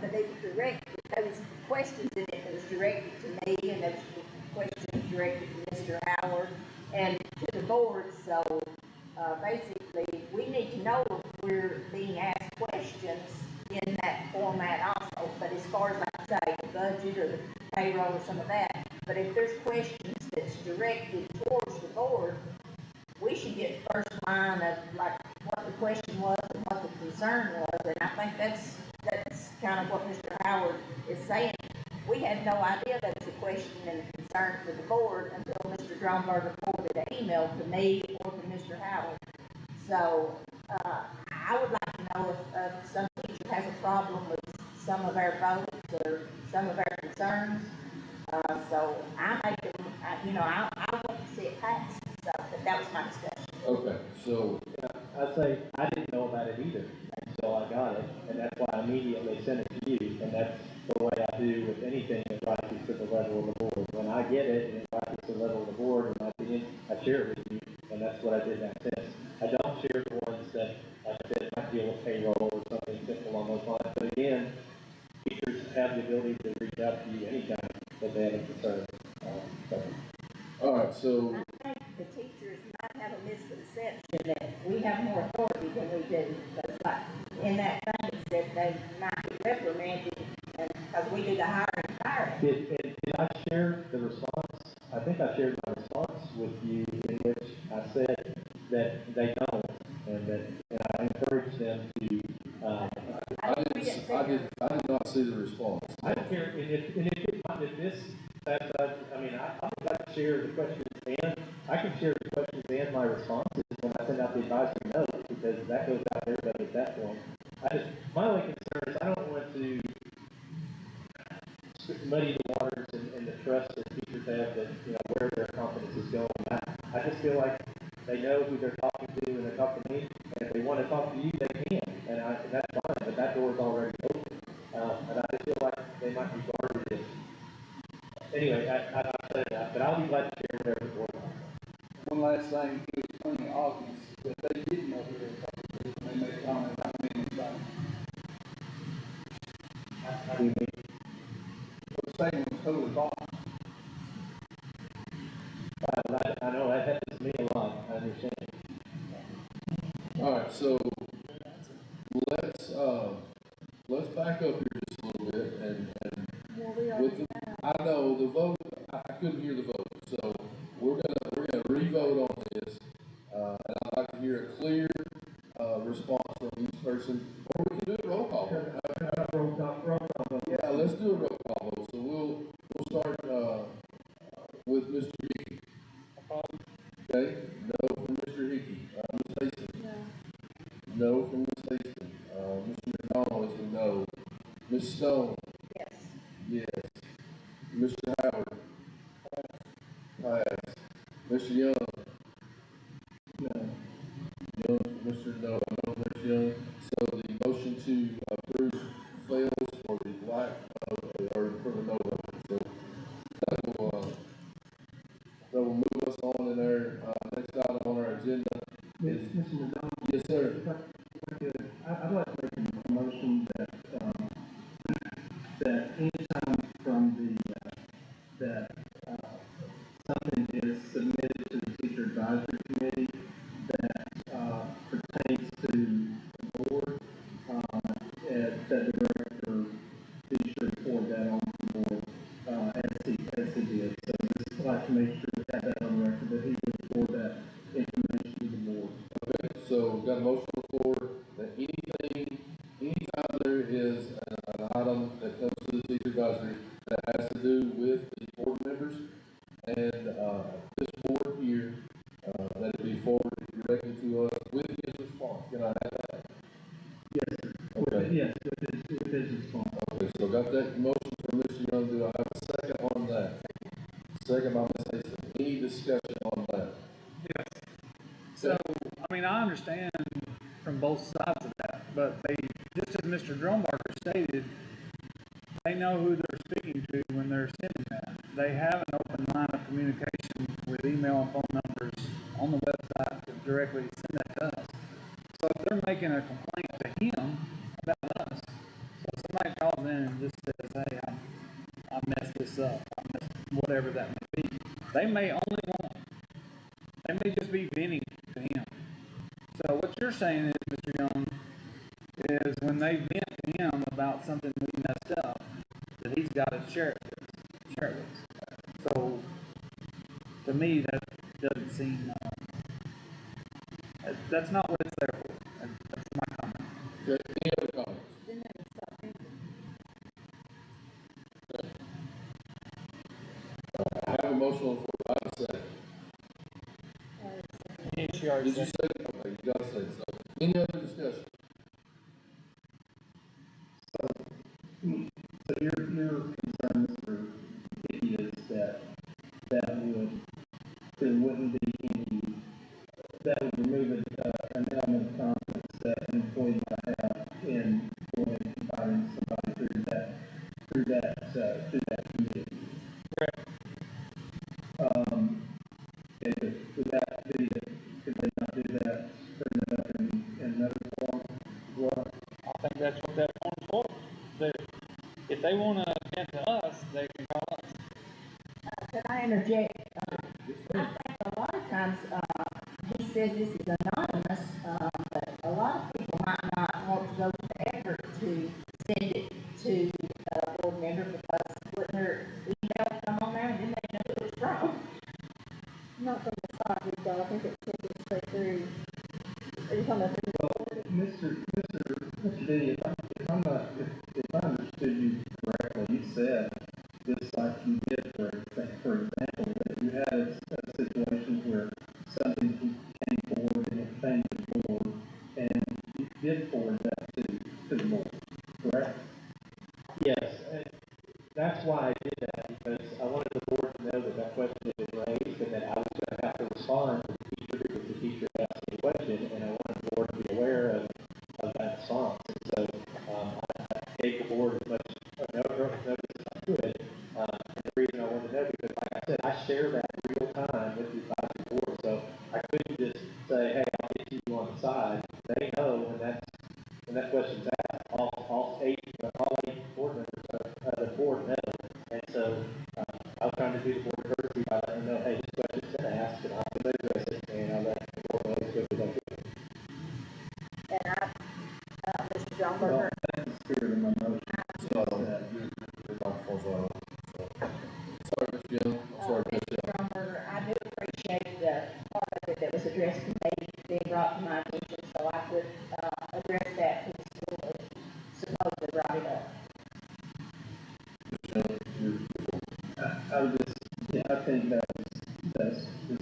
but it was directed, there was questions in it that was directed to me, and there was questions directed to Mr. Howard and to the board, so, basically, we need to know if we're being asked questions in that format also, but as far as, like I say, the budget or the payroll or some of that, but if there's questions that's directed towards the board, we should get first line of like what the question was and what the concern was, and I think that's kind of what Mr. Howard is saying. We had no idea that was a question and a concern for the board until Mr. Dromberger forwarded an email to me or to Mr. Howard. So, I would like to know if some teacher has a problem with some of our votes or some of our concerns. So I make them, I want to see it passed. So, but that was my discussion. Okay, so, I'd say I didn't know about it either until I got it, and that's why I immediately sent it to you, and that's the way I do with anything that rises to the level of the board. When I get it, and it rises to the level of the board, in my opinion, I share it with you, and that's what I did in that sense. I don't share the ones that, like I said, might deal with payroll or something simple along those lines, but again, teachers have the ability to reach out to you anytime that they have a concern. all right, so, I think the teachers might have a misconception that we have more authority than we do, because like, in that thing it said they might be reprimanded, and, because we do the hiring and firing. Did I share the response? I think I shared my response with you in which I said that they don't. I did not see the response. I don't care, if this, I mean, I would like to share the questions and, I can share the questions and my responses when I send out the advisory note, because that goes out to everybody at that point. My only concern is I don't want to muddy the waters and the trust that teachers have that, where their confidence is going. I just feel like they know who they're talking to in the company, and if they want to talk to you, they can, and that's fine, but that door is already open. And I just feel like they might be guarded if, anyway, I'm saying that, but I'll be glad to share whatever the board wants. One last thing, it was plenty obvious that they didn't know who they were talking to when they made a comment about me and something. How do you mean? The statement was totally false. I know that happens to me a lot, I understand. All right, so let's back up here just a little bit and Well, we with already the, have. I know the vote, I couldn't hear the vote, so we're gonna re-vote on this. And I'd like to hear a clear, response from each person, or we can do a roll call. Yeah, let's do a roll call vote. So we'll start, with Mr. Hickey. Okay, no from Mr. Hickey. Ms. Hastings? No. No from Ms. Hastings. Mr. McDonald is a no. Ms. Stone? Yes. Yes. Mr. Howard? Pass. Mr. Young? No. Young, Mr. No, no, Mr. Young. So the motion to approve fails for the black, or for the no vote. So that will move us on in our, next item on our agenda is, Mr. McDonald, yes, sir. I'd like to make a motion that anytime from that something is submitted to the teacher advisory committee that pertains to the board, that the director be sure to forward that on to the board, as he did. So just like to make sure that on record, that he would forward that information to the board. Okay, so we've got a motion on the floor that anytime there is an item that comes to the teacher advisory that has to do with the board members and, this board here, that it be forwarded directly to us with his response. Can I have that? Yes, sir. Okay. Yes, with his response. Okay, so got that motion from Mr. Young. Do I have a second on that? Second by Ms. Hastings. Any discussion on that? So, I mean, I understand from both sides of that, but just as Mr. Drumbarker stated, they know who they're speaking to when they're sending that. They have an open line of communication with email and phone numbers on the website to directly send that to us. So if they're making a complaint to him about us, so somebody calls in and just says, hey, I messed this up, whatever that may be, they may just be venting to him. So what you're saying is, Mr. Young, is when they vent to him about something we messed up, that he's got to share it with us. So, to me, that doesn't seem, that's not what it's there for. That's my comment. Okay, any other comments? Then they would stop thinking. I have a motion on the floor. I have a second. Did you say? Okay, you got to say it. So, any other discussion? So your concern, Mr. Hickey, is that there wouldn't be any, that would remove an element of confidence that an employee might have in going and inviting somebody through that committee. Correct. Would that be, could they not do that, bring it up in another form as well? I think that's what that form's for. If they want to vent to us, they can call us. Could I interject? I think a lot of times, he says this is anonymous, but a lot of people might not want to go to the effort to send it to a board member because wouldn't their email come on there and then they know who it's from? Not from the side we've got, I think it's taken straight through. Are you talking about through the board? Mr. Diddy, if said, just like you did for example, if you had a situation where something came forward and it came to the board, and you did forward that to the board, correct? Yes, and that's why I did that, because I wanted the board to know that that question had been raised, and that I was gonna have to respond to the teacher, because the teacher asked the question, and I wanted the board to be aware of that response. And so, I gave the board as much notice as I could, and the reason I wanted to know, because like I said, I share that real time with the advisory board, so I couldn't just say, hey, I'll get you on the side. They know when that question's asked, all eight board members of the board know. And so, I was trying to do the board courtesy by letting them know, hey, this question's been asked, and I'm going to address it, and I'll let the board know as quick as I can. And Mr. John Well, Berger, that's the spirit of my motion. So, your microphone's on. So. Sorry, Mr. Young, I'm sorry, Mr. Mr. John Berger, I do appreciate the part of it that was addressed to me being brought to my attention, so I could, address that to the school that supposedly brought it up. I would just, yeah, I think that's the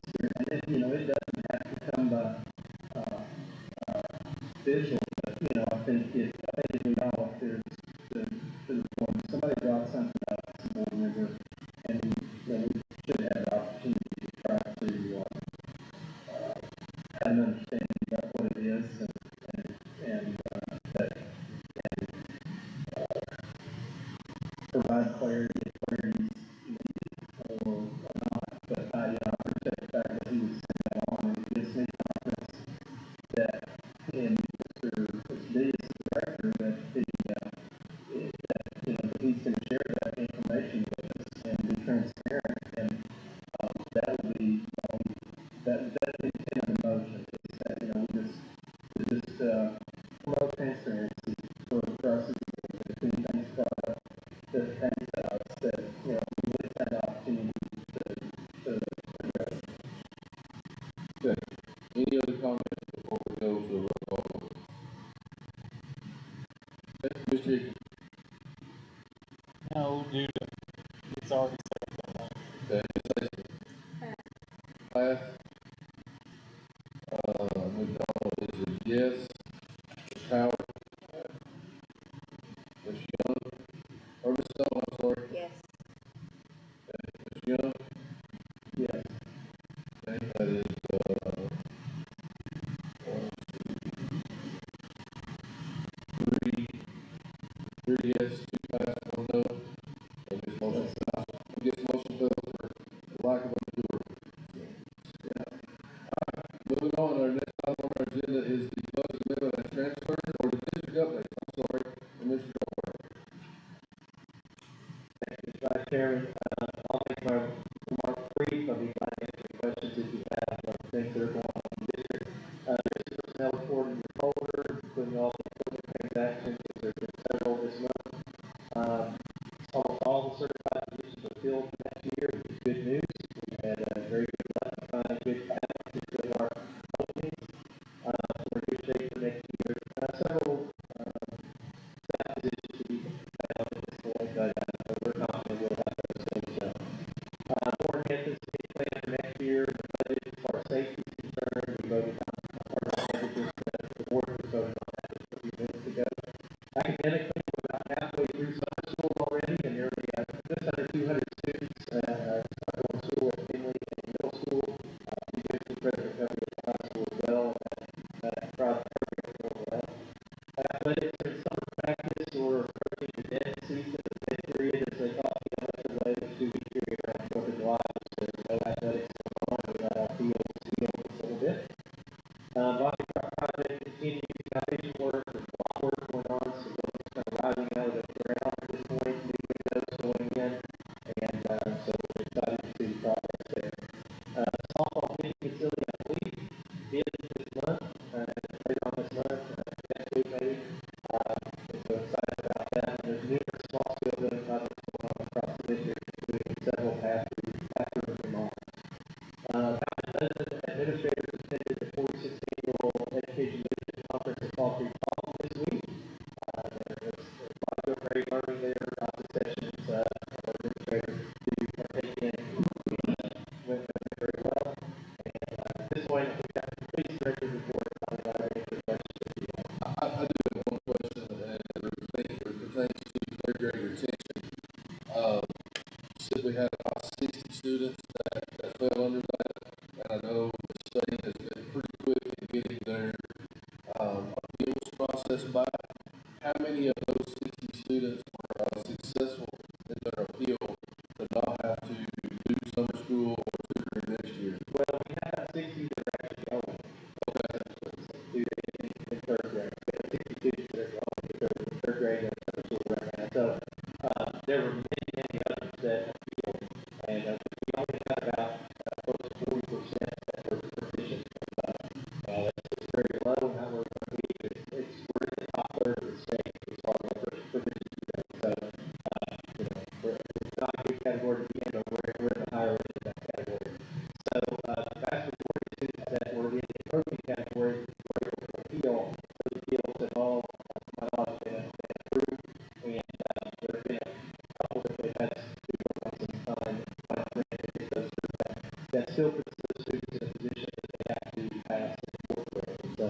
spirit, and it, it doesn't have to come by, official, but, I think if we all, if there's, when somebody brought something up to the board member, and, we should have the opportunity to try to, have an understanding about what it is, provide clarity if clarity is needed or not. But I appreciate the fact that he was sent that on, and it gives me confidence that in Mr. D is the director, that that he's going to share that information with us and be transparent, and that would be that's the intent of the motion. Is that we just promote transparency for us. If anything's brought up that comes to us, that we would have the opportunity to address it. Okay. Any other comments before we go to the roll call vote? Okay, Mr. Hickey. No, dude, it's already Okay, Ms. Stacy. Pass. McDonald is a yes. Mr. Howard. Ms. Young, or Ms. Stone, I'm sorry. Yes. Ms. Young. Yes. Okay, that is, one, two, three yes, two pass, one no. I guess motion fails for lack of a majority. Moving on, our next item on our agenda is the budget amendment and transfer, or the district update, I'm sorry, and Mr. Gilmore. Thank you, Vice Chairman. I'll make my remarks brief. I'll be glad to answer any questions if you have things that are going on in the district. There's a personnel report in your folder, including all the equipment transactions. There's been several this month. Almost all the certified positions are filled for next year, which is good news. We had a very good luck finding good talent to fill our openings. We're in good shape for next year. Several staff positions to be found at this point, but we're confident we'll have those things. More campus plan for next year, the budget as far as safety is concerned, we voted on the board was voted on that just a few minutes ago. Academically, we're about halfway through summer school already, and nearly just under 200 students are going to school at Finley and middle school. We do some credit recovery at high school as well, and that project is going well. Athletics and summer practice, we're approaching the dead season, the dead period, as they call it, the way the 2-week period around 4th of July. There's no athletics going on, we got our fields sealed a little bit. Body project continues, foundation work, there's a lot of work going on, so it's kind of rising out of the ground at this point, new windows going in, and so we're excited to see the progress there. Softball fitting facility, I believe, is this month, later on this month, next week maybe. And so excited about that. There's numerous small scale building projects going on across the district, including several bathroom remodels. Administrators attended the 46th annual Education Leadership Conference at Fall Creek Hall this week. There's a lot of great learning there, lots of sessions, third grade retention. Said we had about 60 students that fell under that, and I know the state has been pretty quick in getting their appeals process back. How many of those 60 students were successful in their appeal to not have to do summer school or tutoring next year? Well, we have 60 that are actually going. Okay. In third grade. We have 60 students that are going in third grade and summer school right now. So, there were many others that appealed, and we only got about close to 40% that were proficient. That's very low, not where we're going to be. We're in the top third of the state as far as proficiency rate. So, it's not a good category to be in, but we're in the higher end of that category. So, the vast majority of students that were in the appropriate category were able to appeal. Those appeals have all, to my knowledge, been approved, and there have been a couple that they've had to work on some time to get those through. That still puts those students in a position that they have to pass in the fourth grade. So,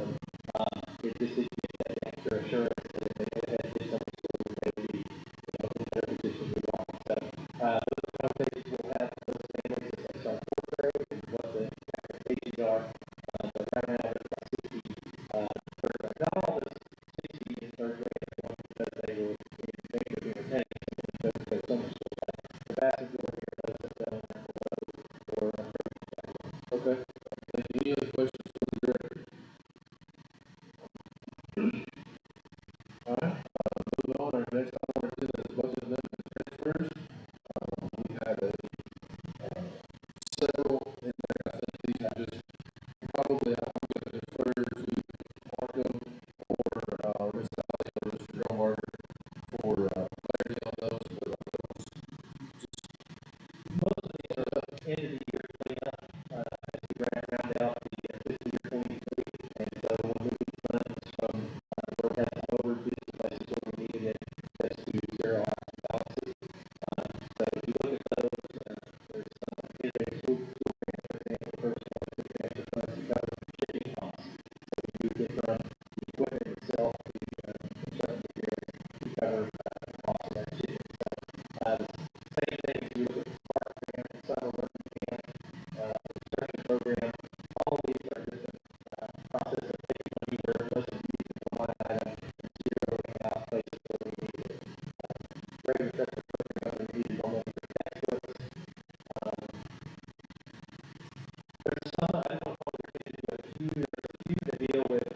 it just didn't get that extra assurance that if they had did something school, they would be, in a better position to move on. So, those conversations we'll have with those families as they start fourth grade and what the expectations are. But right now, there's about 60 third grade. Not all the 60 in third grade are going because they were being retained because of summer school. The vast majority of those that fell in that below or Okay. Any other questions for the director? All right, moving on, our next item on our agenda is budget amendment transfers. We had several in there. I think these are just probably, I'm going to defer to Markham or Ms. Sally or Mr. Drummarker for clarity on those, but most of the end of the year cleanup, as we round out the fiscal year 23, and so we're moving funds from where we had some overages to places where we needed it, just to zero out the balances. So if you look at those, there's some school grants, for example, first one, extra funds to cover shipping costs. So if you get from the equipment itself, the construction materials, to cover the cost of that shipping. So, same thing if you look at the spark grant, summer learning camp, construction program, all of these are just a process of taking money where it wasn't used in one item and zeroing out places where we needed it. Regular construction programs are needed only for textbooks. There's some, I don't know if I'll get into a few that deal with,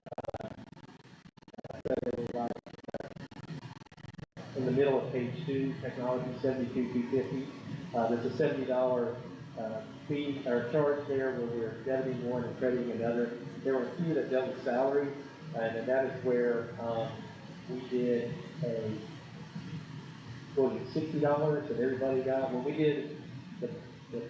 in the middle of page 2, technology 72250. There's a $70 fee or charge there where we're debiting one and crediting another. There were a few that dealt with salary, and that is where we did a $60 that everybody got. When we did the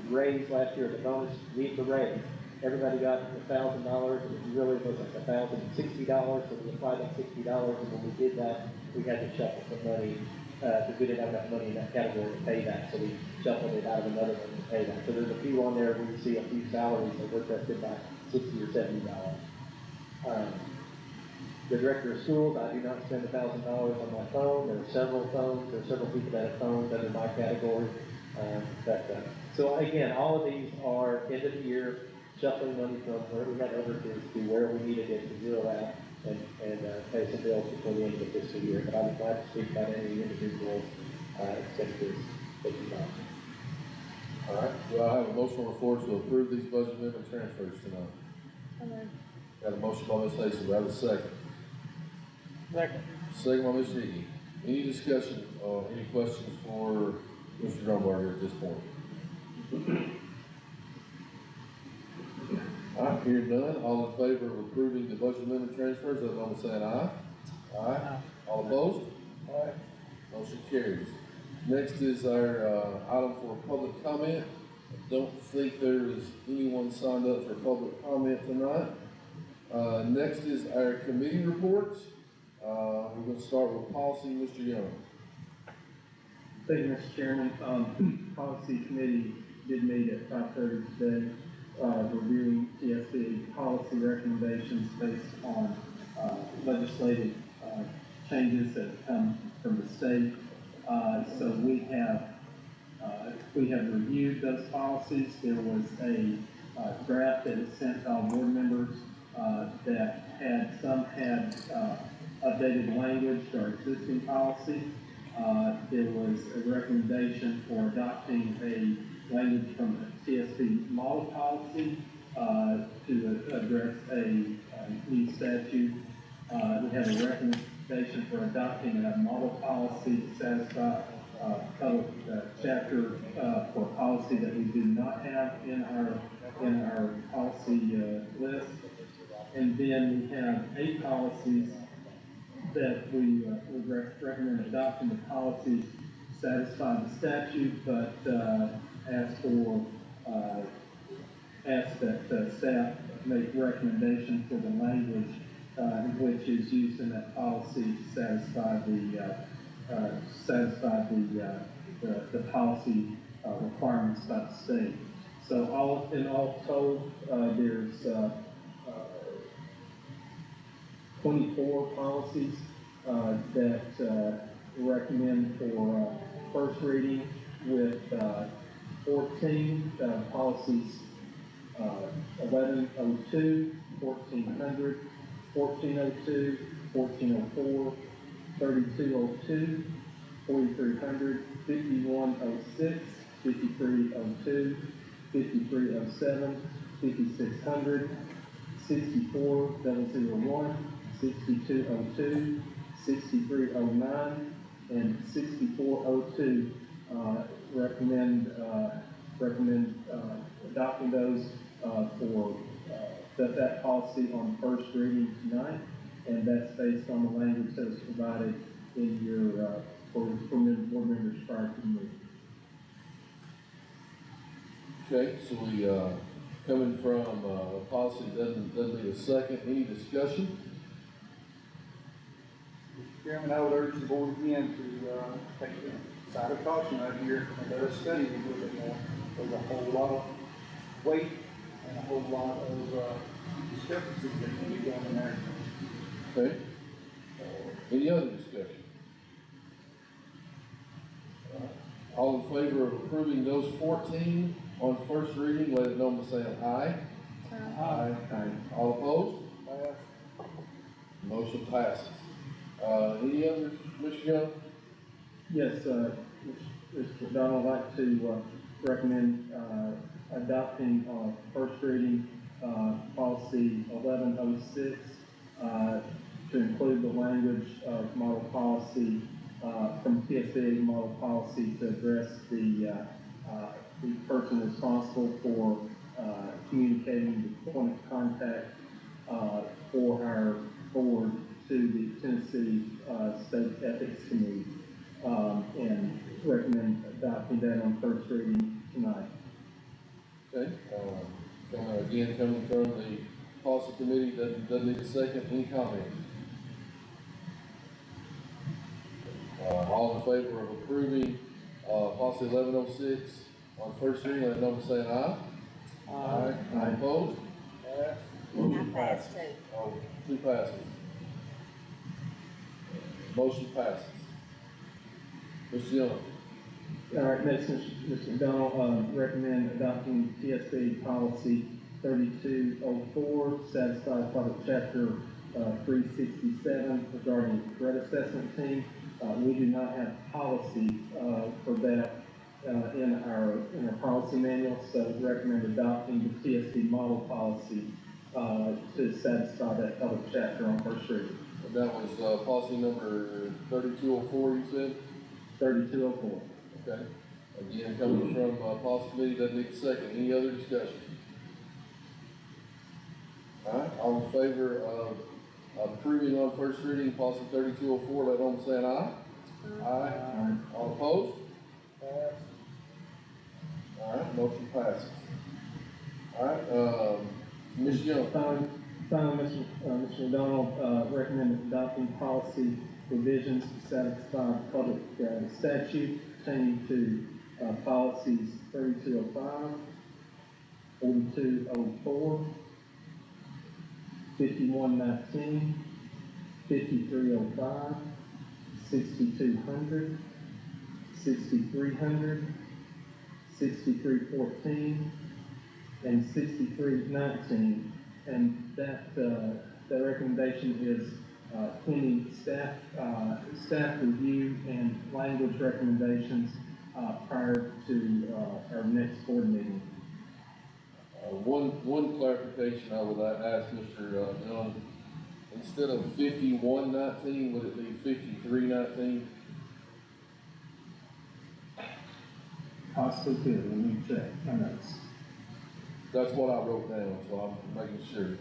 raise last year, the bonus, leave the raise, everybody got $1,000, and it really was like $1,060, so we applied that $60, and when we did that, we had to shuffle some money, because we didn't have enough money in that category to pay that, so we shuffled it out of another one to pay that. So there's a few on there where you see a few salaries that were tested by $60 or $70. The director of schools, I do not spend $1,000 on my phone. There are several phones. There are several people that have phones under my category. So again, all of these are end of the year shuffling money from where we had overages to where we needed it to zero out and pay some bills before the end of the fiscal year. But I'm glad to speak about any individual expenses that you got. all right, do I have a motion on the floor to approve these budget amendment transfers tonight? Got a motion by Ms. Hasty, do I have a second? Second. Second by Ms. Hickey. Any discussion or any questions for Mr. Drumbarger at this point? All right, hearing none, all in favor of approving the budget amendment transfers, let them say aye. Aye. All opposed? Aye. Motion carries. Next is our item for public comment. I don't think there is anyone signed up for public comment tonight. Next is our committee reports. We're going to start with policy, Mr. Young. Thank you, Mr. Chairman. Policy committee did meet at 5:30 today, reviewing TSBA policy recommendations based on legislative changes that come from the state. state. So we have reviewed those policies. There was a draft that was sent to all board members that had updated language to our existing policy. There was a recommendation for adopting a language from the TSP model policy to address a new statute. We have a recommendation for adopting a model policy to satisfy public chapter for policy that we do not have in our policy list. And then we have 8 policies that we would recommend adopting. The policies satisfy the statute, but ask that staff make recommendation for the language which is used in that policy to satisfy the policy requirements by the state. So all told, there's 24 policies that recommend for first reading, with 14 policies, 1102, 1400, 1402, 1404, 3202, 4300, 5106, 5302, 5307, 5600, 64001, 6202, 6309, and 6402. Recommend adopting those for that policy on first reading tonight, and that's based on the language that was provided in your for board members prior to the meeting. Okay, so we, coming from, policy doesn't need a second, any discussion? Mr. Chairman, I would urge the board again to take the side of caution out here and let us study it a little bit more. There's a whole lot of weight and a whole lot of discrepancies that can be done in there. Okay. Any other discussion? All in favor of approving those 14 on first reading, let it know by saying aye. Aye. All opposed? Motion passes. Any others, Mr. Young? Yes, Mr. Donald, I'd like to recommend adopting first reading policy 1106 to include the language of model policy from TSA model policy to address the person responsible for communicating the point of contact for our board to the Tennessee State Ethics Committee, and recommend adopting that on first reading tonight. Okay, again, coming from the policy committee, doesn't need a second, any comments? All in favor of approving, policy 1106 on first reading, let it know by saying aye. Aye. All opposed? Motion I passed passes. too. Oh, 2 passes. Motion passes. Mr. Young? All right, next, Mr. McDonald, recommend adopting TSB policy 3204, satisfy public chapter 367 regarding threat assessment team. We do not have policy for that in our policy manual, so recommend adopting the TSB model policy to satisfy that public chapter on first reading. That was, policy number 3204, you said? 3204. Okay. Again, coming from, policy committee, doesn't need a second. Any other discussion? All right, all in favor of approving on first reading policy 3204, let on say aye. Aye. All opposed? All right, motion passes. All right, Ms. Young. Finally, Mr. McDonald, recommend adopting policy revisions to satisfy public statute pertaining to policies 3205, 4204, 5119, 5305, 6,200, 6,300, 6,314, and 6,319. And that recommendation is, pending staff review and language recommendations, prior to, our next board meeting. One clarification I would ask Mr. Young, instead of 5119, would it be 5319? Possibly could, let me check my notes. That's what I wrote down, so I'm making sure.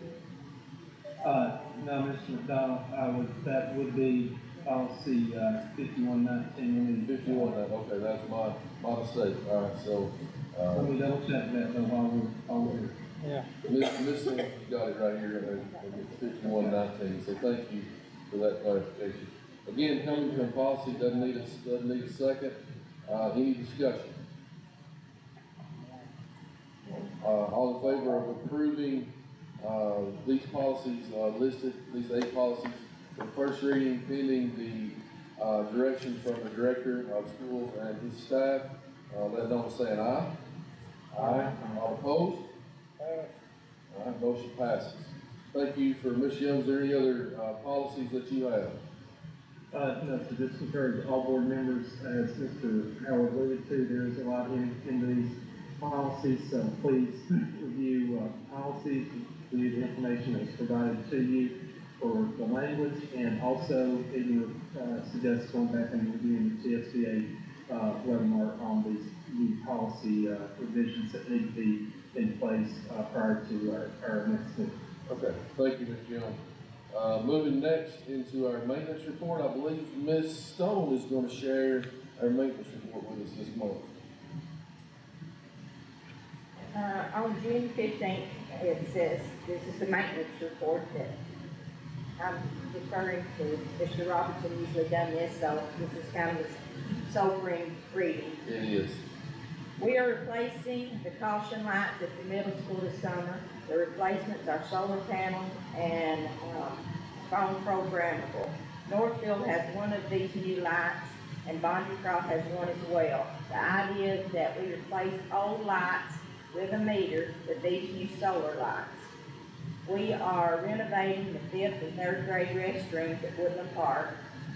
No, Mr. McDonald, that would be policy, 5119. 51, okay, that's my mistake, all right, so, Let me double check that though while we're here. Yeah. Ms. Sims, you got it right here, and it's 5119, so thank you for that clarification. Again, coming from policy doesn't need a second, any discussion? All in favor of approving, these policies, listed, these 8 policies for first reading pending the, direction from the director of schools and his staff, let know by saying aye. Aye. All opposed? All right, motion passes. Thank you for Ms. Young. Is there any other, policies that you have? No, so just encourage all board members, as Mr. Howard alluded to, there is a lot in these policies, so please review, policies, review the information that's provided to you for the language, and also even, suggest going back and reviewing the TSBA, webinar on these new policy, revisions that need to be in place, prior to our next meeting. Okay, thank you, Mr. Young. Moving next into our maintenance report, I believe Ms. Stone is going to share our maintenance report with us this month. On June 15th, it says, this is the maintenance report that I'm referring to. Mr. Robinson usually done this, so this is kind of a sobering reading. It is. We are replacing the caution lights at the middle school this summer. The replacements are solar panel and phone programmable. Northfield has one of these new lights, and Bondycroft has one as well. The idea is that we replace old lights with a meter with these new solar lights. We are renovating the 5th and 3rd grade restrooms at Woodland Park.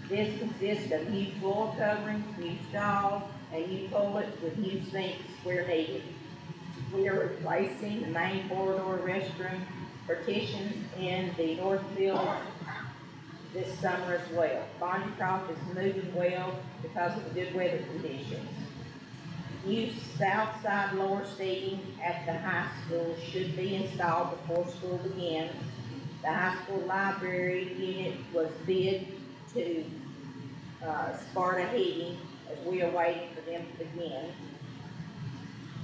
This consists of new floor coverings, new stalls, and new toilets with new sinks where needed. We are replacing the main corridor restroom partitions in the Northfield this summer as well. Bondycroft is moving well because of the good weather conditions. New south side lower seating at the high school should be installed before school begins. The high school library unit was bid to Sparta Heating, as we are waiting for them to begin.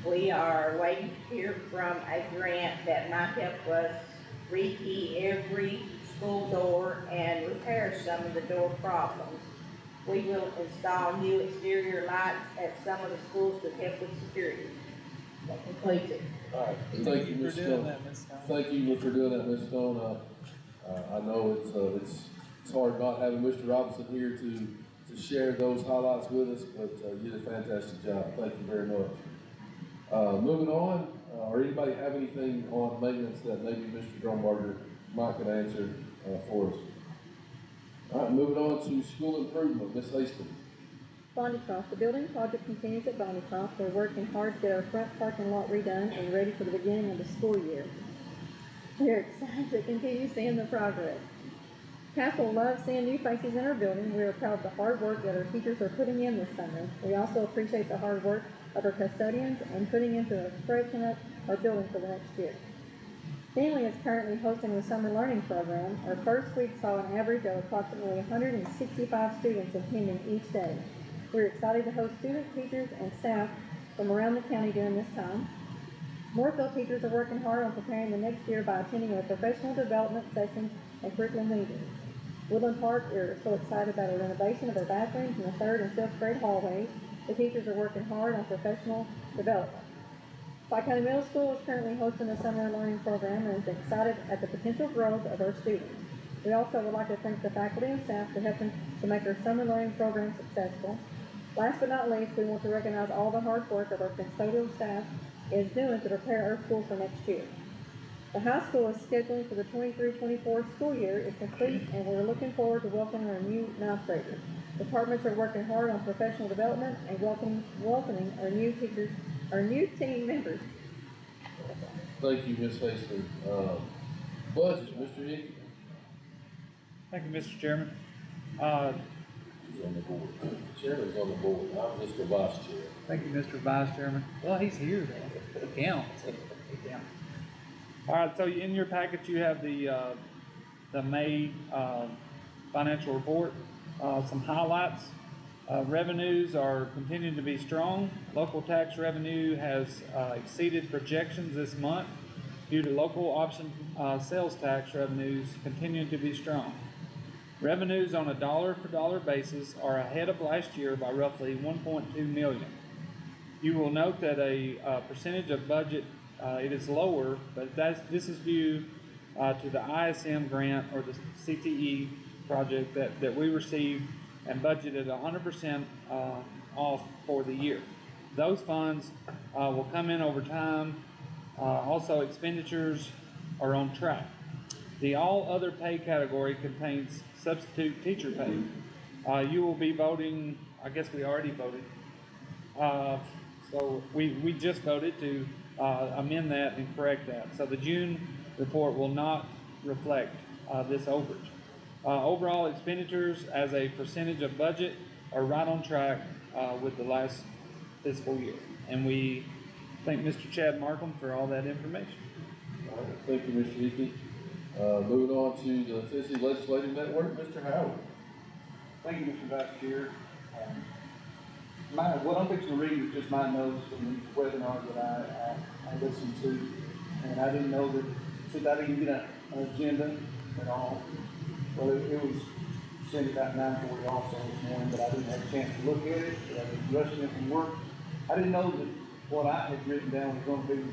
We are waiting to hear from a grant that might help us rekey every school door and repair some of the door problems. We will install new exterior lights at some of the schools to help with security. That concludes it. All right, thank you, Ms. for doing Stone. that, Ms. Stone. Thank you for doing that, Ms. Stone. I know it's hard not having Mr. Robinson here to share those highlights with us, but you did a fantastic job. Thank you very much. Moving on, or anybody have anything on maintenance that maybe Mr. Drumbarger might can answer for us? All right, moving on to school improvement, Ms. Hastings. Bondycroft, the building project continues at Bondycroft. They're working hard to get our front parking lot redone and ready for the beginning of the school year. We're excited to continue seeing the progress. Castle loves seeing new faces in our building. We are proud of the hard work that our teachers are putting in this summer. We also appreciate the hard work of our custodians and putting into freshening up our building for the next year. Finley is currently hosting the summer learning program. Our first week saw an average of approximately 165 students attending each day. We're excited to host students, teachers, and staff from around the county during this time. Northfield teachers are working hard on preparing the next year by attending our professional development sessions and curriculum meetings. Woodland Park, we're so excited about our renovation of our bathrooms in the 3rd and 5th grade hallways. The teachers are working hard on professional development. Pike County Middle School is currently hosting a summer learning program and is excited at the potential growth of our students. We also would like to thank the faculty and staff for helping to make our summer learning program successful. Last but not least, we want to recognize all the hard work of our custodial staff is doing to prepare our school for next year. The high school is scheduling for the 23-24 school year is complete, and we're looking forward to welcoming our new ninth graders. Departments are working hard on professional development and welcoming our new teachers, our new team members. Thank you, Ms. Hastings. Budget, Mr. Hickey. Thank you, Mr. Chairman. He's on the board. The chairman's on the board. I'm just the vice chair. Thank you, Mr. Vice Chairman. Well, he's here though. He counts. He counts. All right, so in your packet, you have the May, financial report, some highlights. Revenues are continuing to be strong. Local tax revenue has, exceeded projections this month due to local option, sales tax revenues continuing to be strong. Revenues on a dollar for dollar basis are ahead of last year by roughly 1.2 million. You will note that a percentage of budget, it is lower, but this is due to the ISM grant or the CTE project that we received and budgeted 100% off for the year. Those funds will come in over time. Also, expenditures are on track. The all other pay category contains substitute teacher pay. You will be voting, I guess we already voted. So we just voted to amend that and correct that. So the June report will not reflect this overage. Overall expenditures as a percentage of budget are right on track with the last fiscal year. And we thank Mr. Chad Markham for all that information. All right, thank you, Mr. Hickey. Moving on to the Tennessee Legislative Network, Mr. Howard. Thank you, Mr. Vice Chair. What I'm fixing to read is just my notes from the webinar that I listened to, and I didn't know that, since I didn't get an agenda at all, well, it was sent about 9:40 also this morning, but I didn't have a chance to look at it, I was rushing in from work. I didn't know that what I had written down was gonna be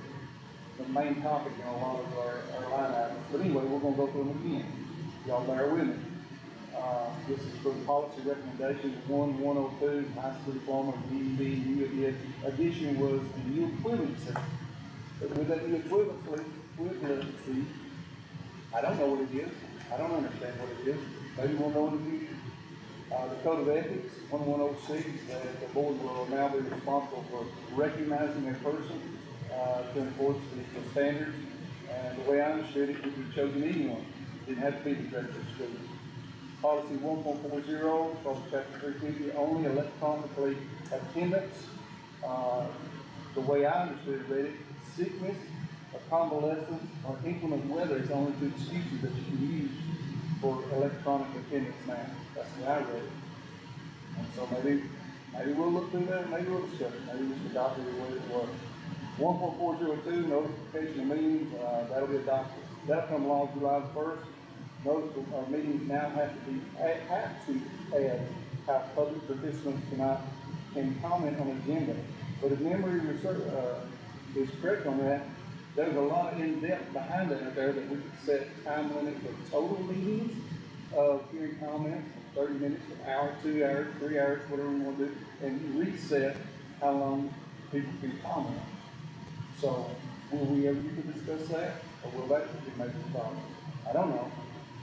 the main topic in a lot of our line items, but anyway, we're gonna go through them again. Y'all bear with me. This is for the policy recommendations 102, high school diploma, ED, addition was the new equivalency. But with that new equivalency, I don't know what it is. I don't understand what it is. Maybe we'll know in the future. The Code of Ethics, 1106, that the board will now be responsible for recognizing a person to enforce the standards. And the way I understood it, we could have chosen anyone. It didn't have to be the director of school. Policy 1.40, policy chapter 350, only electronically attendance. The way I understood it, read it, sickness, or convalescence, or inclement weather is only two excuses that you can use for electronic attendance now. That's the way I read it. And so maybe we'll look through that, maybe we'll discuss it, maybe Mr. Doctor will way it works. 1.402, notification of meetings, that'll be adopted. That'll come along July 1st. Notice our meetings now have to add how public participants can comment on agenda. But if memory is correct on that, there's a lot of in-depth behind that there that we could set time limit for total meetings of hearing comments, 30 minutes, an hour, 2 hours, 3 hours, whatever we want to do, and reset how long people can comment. So, will we ever get to discuss that, or will that be made a problem? I don't know.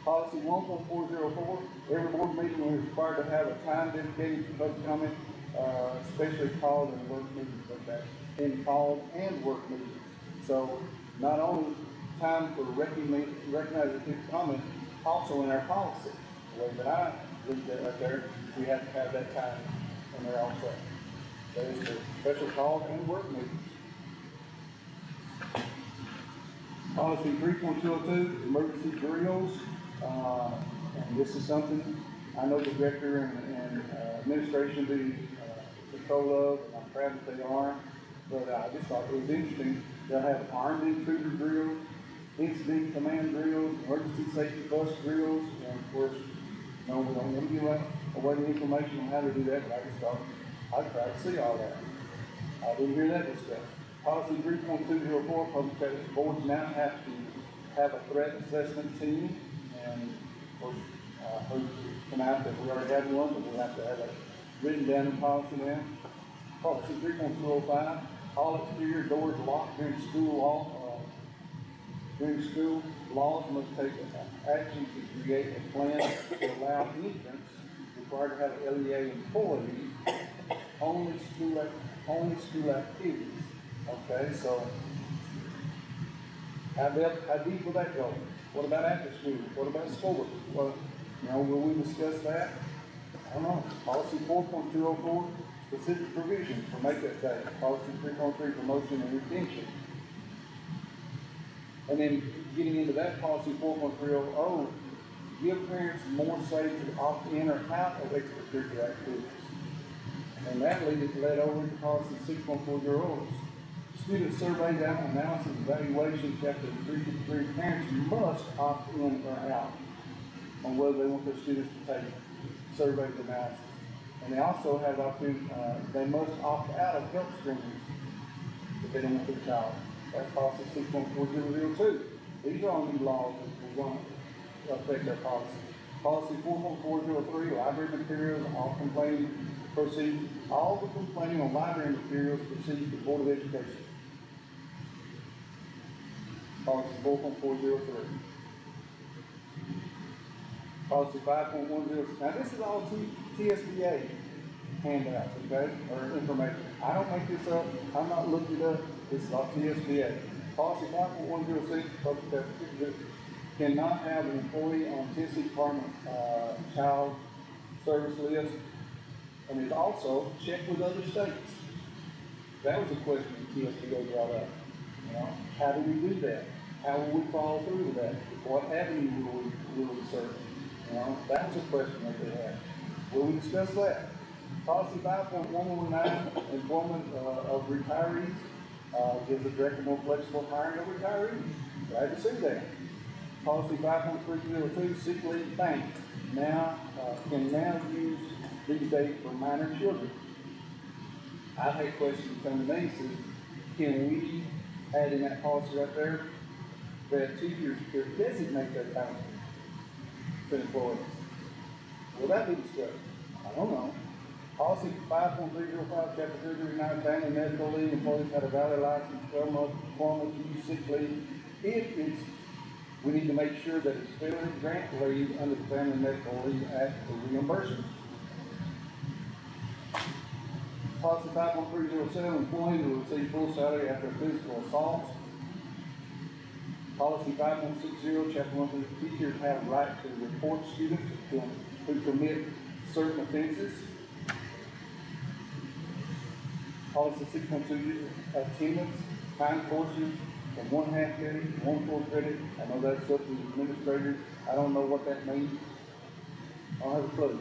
Policy 1.404, every board meeting is required to have a time dedicated to public comment, especially called and work meetings, okay? In called and work meetings. So, not only time for recognizing people comment, also in our policy. The way that I read that right there, we have to have that time in there also. That is for special calls and work meetings. Policy 3.202, emergency drills. And this is something I know the director and administration do control of, and I'm proud that they are. But I just thought it was interesting. They'll have armed intruder drills, incident command drills, emergency safety bus drills, and of course, no, we don't want to give away the information on how to do that, but I just thought I'd try to see all that. I didn't hear that discussed. Policy 3.204, public safety boards now have to have a threat assessment team, and course, heard tonight that we already have one, but we'll have to have it written down in policy now. Policy 3.205, all exterior doors locked during school laws must take action to create a plan to allow entrance, required to have an LEA employee, only school activities. Okay, so how deep will that go? What about after school? What about school? Well, will we discuss that? I don't know. Policy 4.204, specific provisions for makeup day. Policy 3.3, promotion and retention. And then getting into that policy 4.300, give parents more say to opt in or out of extracurricular activities. And that led over into policy 6.40. Student surveys, analysis, evaluation, chapter 3.3, parents must opt in or out on whether they want their students to take surveys analysis. And they also have they must opt out of health screenings if they don't want their child. That's policy 6.4002. These are all new laws that will affect our policy. Policy 4.403, library materials, all the complaining on library materials proceeds to the Board of Education. Policy 4.403. Policy 5.10. Now this is all TSBA handouts, okay, or information. I don't make this up. I'm not looking it up. This is all TSBA. Policy 5.106, public safety, cannot have an employee on Tennessee Department child service list, and it's also checked with other states. That was a question the TSBA brought up. How do we do that? How will we follow through with that? What avenue will we serve? That was a question that they had. Will we discuss that? Policy 5.119, employment of retirees, gives a director more flexible hiring of retirees. Glad to see that. Policy 5.302, sick leave bank, can now use these days for minor children. I've had questions come to me, say, can we add in that policy right there that teachers could designate that bank to employees? Will that be discussed? I don't know. Policy 5.305, chapter 339, family medical leave, employees had a valid license, 12 months performance, use sick leave. We need to make sure that it's federally grant leave under the Family Medical Leave Act for reimbursement. Policy 5.307, employees will receive full salary after physical assault. Policy 5.60, chapter 1, teachers have right to report students who commit certain offenses. Policy 6.2, attendance, time courses from 1/2 credit to 1/4 credit. I know that's up to the administrators. I don't know what that means. I don't have a clue.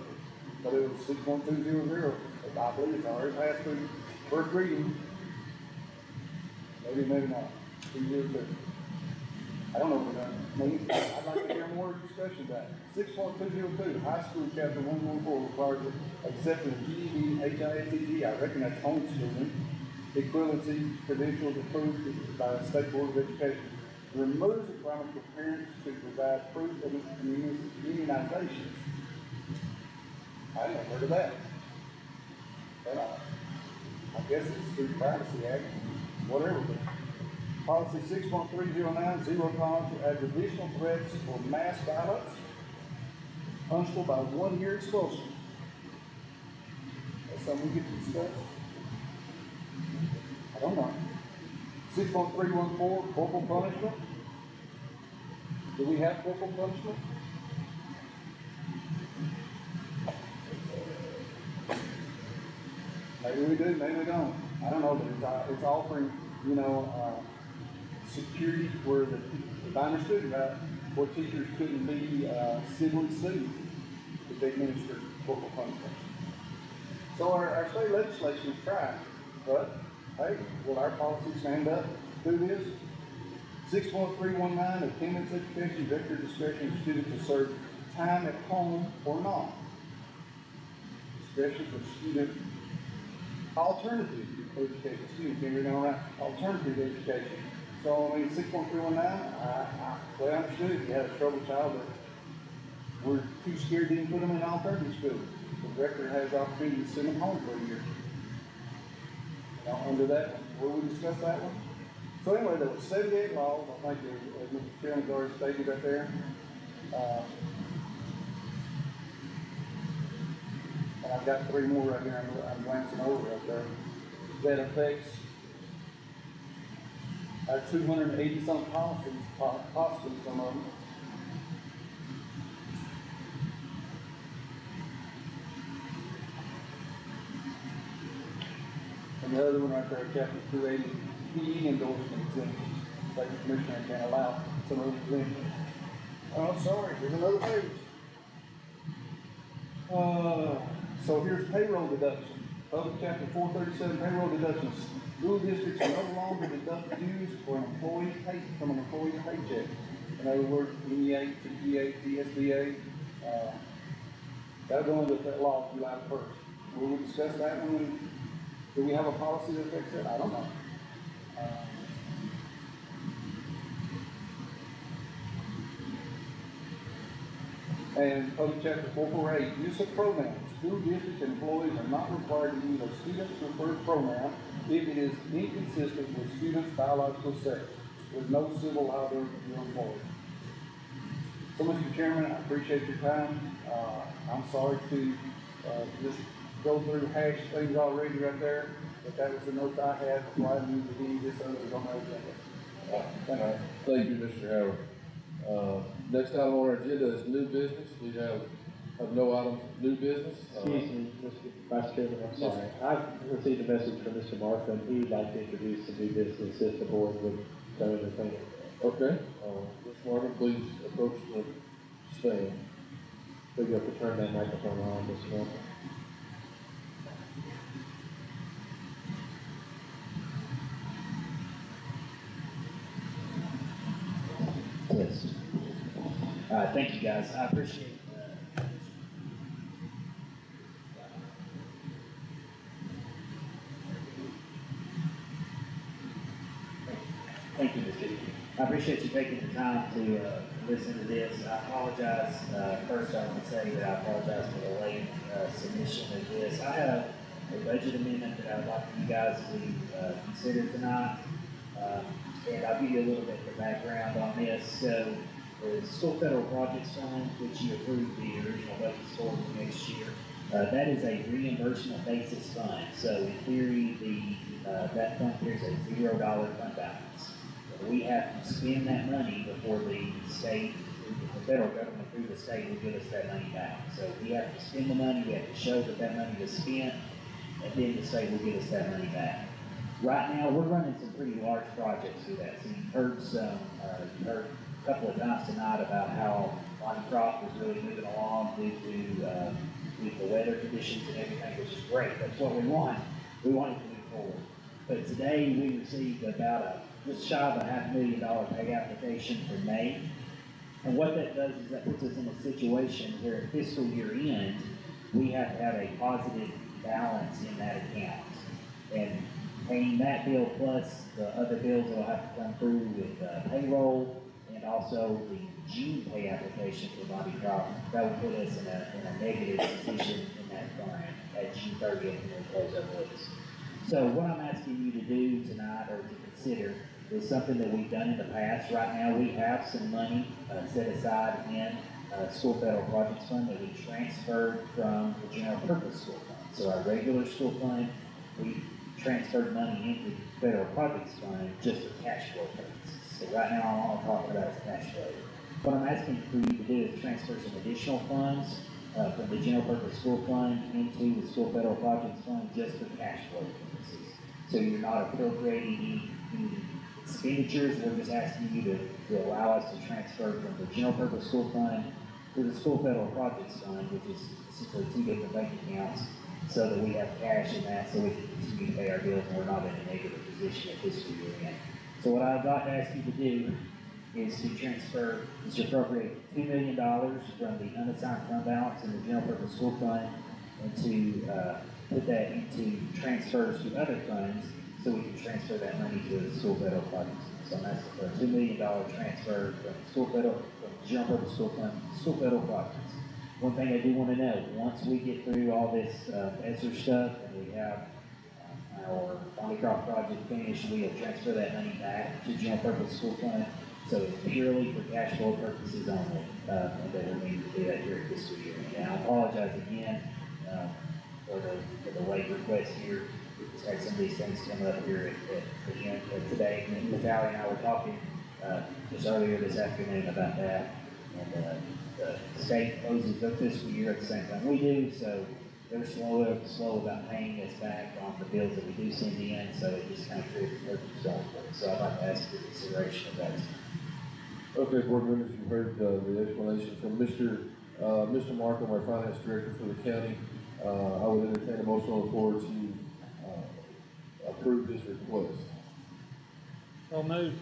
But it was 6.200. I believe it's already passed through first reading. Maybe not. 202. I don't know what that means. I'd like to hear more discussion about it. 6.202, high school chapter 114 requires accepting a GED, HISET. I reckon that's homeschooling. Equivalency credentials approved by the State Board of Education. Removes the requirement for parents to provide proof of immunizations. I never heard of that. But I guess it's through the Privacy Act, whatever. Policy 6.309, zero tolerance, adds additional threats for mass violence, punishable by 1 year expulsion. That's something we get to discuss. I don't know. 6.314, corporal punishment. Do we have corporal punishment? Maybe we do, maybe we don't. I don't know, but it's offering, security where if I understood it right, where teachers couldn't be civilly sued if they administered corporal punishment. So our state legislation is trying, but hey, will our policy stand up through this? 6.319, attendance education, director discretion of students to serve time at home or not. Discretion for student alternative education. Excuse me, reading all right. Alternative education. So, 6.319, well, I understood if you had a troubled child that we're too scared to even put them in alternative school. The director has the opportunity to send them home for a year. Now, under that, will we discuss that one? So anyway, there were 78 laws, I think, as Mr. Chairman's already stated right there. And I've got 3 more right here I'm glancing over right there. That affects our 280-some policies, possibly some of them. And the other one right there, chapter 280, PE endorsement exemptions. State commissioner can allow some of those exemptions. Oh, sorry, there's another page. So here's payroll deduction. Public chapter 437, payroll deductions. School districts no longer deduct dues for an employee pay, from an employee's paycheck. In other words, NEA, TPA, TSBA, that'll go into that law July 1st. Will we discuss that one? Do we have a policy that affects it? I don't know. And Public chapter 448, use of pronouns. School district employees are not required to use a student's preferred pronoun if it is inconsistent with students' biological sex, with no civil liability to your employee. So, Mr. Chairman, I appreciate your time. I'm sorry to just go through hash things already right there, but that was the notes I had before I knew that any of this other was on my agenda. Thank you, Mr. Howard. Next item on our agenda is new business. We have no items, new business. Excuse me, Mr. Vice Chairman, I'm sorry. I've received a message from Mr. Markham. He would like to introduce some new business if the board would so entertain it. Okay, Mr. Martin, please approach the stand. So you have to turn that microphone on, Mr. Markham. Yes. Thank you, guys. I appreciate Thank you, Mr. I appreciate you taking the time to listen to this. I apologize. First, I want to say that I apologize for the late submission of this. I have a budget amendment that I'd like you guys to consider tonight. And I'll give you a little bit of background on this. So, the School Federal Projects Fund, which you approved the original budget for next year, that is a reimbursement basis fund. So, in theory, that fund carries a $0 fund balance. We have to spend that money before the state, the federal government through the state will give us that money back. So, we have to spend the money, we have to show that that money was spent, and then the state will give us that money back. Right now, we're running some pretty large projects through that. So you've heard a couple of times tonight about how Bonnie Croft is really moving along due to the weather conditions and everything, which is great. That's what we want. We want it to move forward. But today, we received about just shy of a $500,000 pay application for May. And what that does is that puts us in a situation where at fiscal year end, we have to have a positive balance in that account. And paying that bill plus the other bills that will have to come through with payroll and also the June pay application for Bonnie Croft, that will put us in a negative position in that fund at June 30th when we close our books. So what I'm asking you to do tonight or to consider is something that we've done in the past. Right now we have some money set aside in School Federal Projects Fund that we transferred from the General Purpose School Fund. So our regular school fund, we transferred money into the Federal Projects Fund just for cash flow purposes. So right now, all I'm talking about is cash flow. What I'm asking for you to do is transfer some additional funds from the General Purpose School Fund into the School Federal Projects Fund just for cash flow purposes. So you're not appropriating any expenditures. We're just asking you to allow us to transfer from the General Purpose School Fund to the School Federal Projects Fund, which is essentially 2 different bank accounts, so that we have cash in that so we can continue to pay our bills and we're not in a negative position at fiscal year end. So what I'd like to ask you to do is to appropriate $2 million from the unassigned fund balance in the General Purpose School Fund and to put that into transfers to other funds so we can transfer that money to the school federal projects. So that's a $2 million transfer from school federal, from general purpose school fund, to school federal projects. One thing I do wanna know, once we get through all this, ESSER stuff, and we have our Bonnycroft project finished, we'll transfer that money back to general purpose school fund. So it's purely for cash flow purposes only, and that we need to do that here at fiscal year. And I apologize again, for the late request here. We just had some of these things come up here again today. And Natalia and I were talking, just earlier this afternoon about that. And, the state closes their fiscal year at the same time we do, so they're slow about paying us back on the bills that we do send in, so it just kind of creates a perfect storm for us. So I'd like to ask for consideration of that. Okay, board members, you heard, the explanation from Mr. Markham, our finance director for the county. I would entertain a motion on the floor to, approve this request. So moved.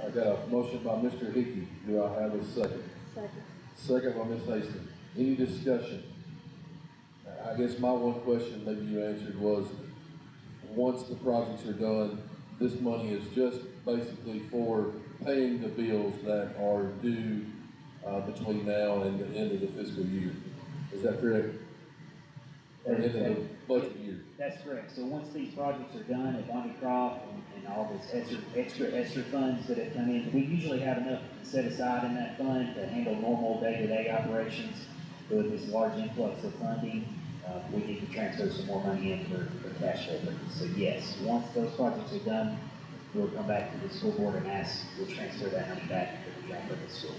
I got a motion by Mr. Hickey. Do I have a second? Second. Second by Ms. Hastings. Any discussion? I guess my one question, maybe you answered, was, once the projects are done, this money is just basically for paying the bills that are due, between now and the end of the fiscal year. Is that correct? Or end of the budget year? That's correct. So once these projects are done at Bonnycroft and all this extra ESSER funds that have come in, we usually have enough set aside in that fund to handle normal day-to-day operations. But with this large influx of funding, we need to transfer some more money in for cash flow purposes. So yes, once those projects are done, we'll come back to the school board and we'll transfer that money back to the general purpose school.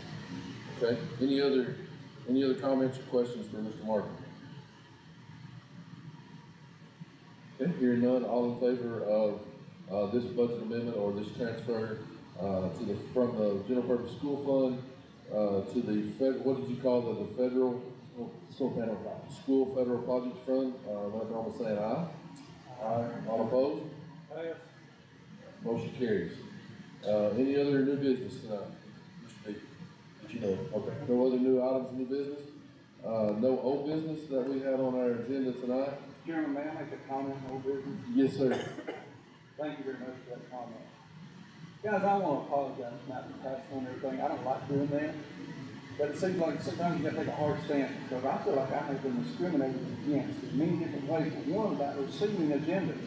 Okay. Any other comments or questions for Mr. Martin? Okay, hearing none, all in favor of, this budget amendment or this transfer, from the general purpose school fund, to the what did you call the federal? School federal projects. School federal projects fund, let me know by saying aye. Aye. All opposed? Pass. Motion carries. Any other new business tonight? Mr. D? That you know of? Okay. No other new items, new business? No old business that we had on our agenda tonight? Chairman, may I make a comment on old business? Yes, sir. Thank you very much for that comment. Guys, I want to apologize for not passing on everything. I don't like doing that. But it seems like sometimes you gotta take a hard stance, because I feel like I have been discriminated against in many different ways. But one, about receiving agendas.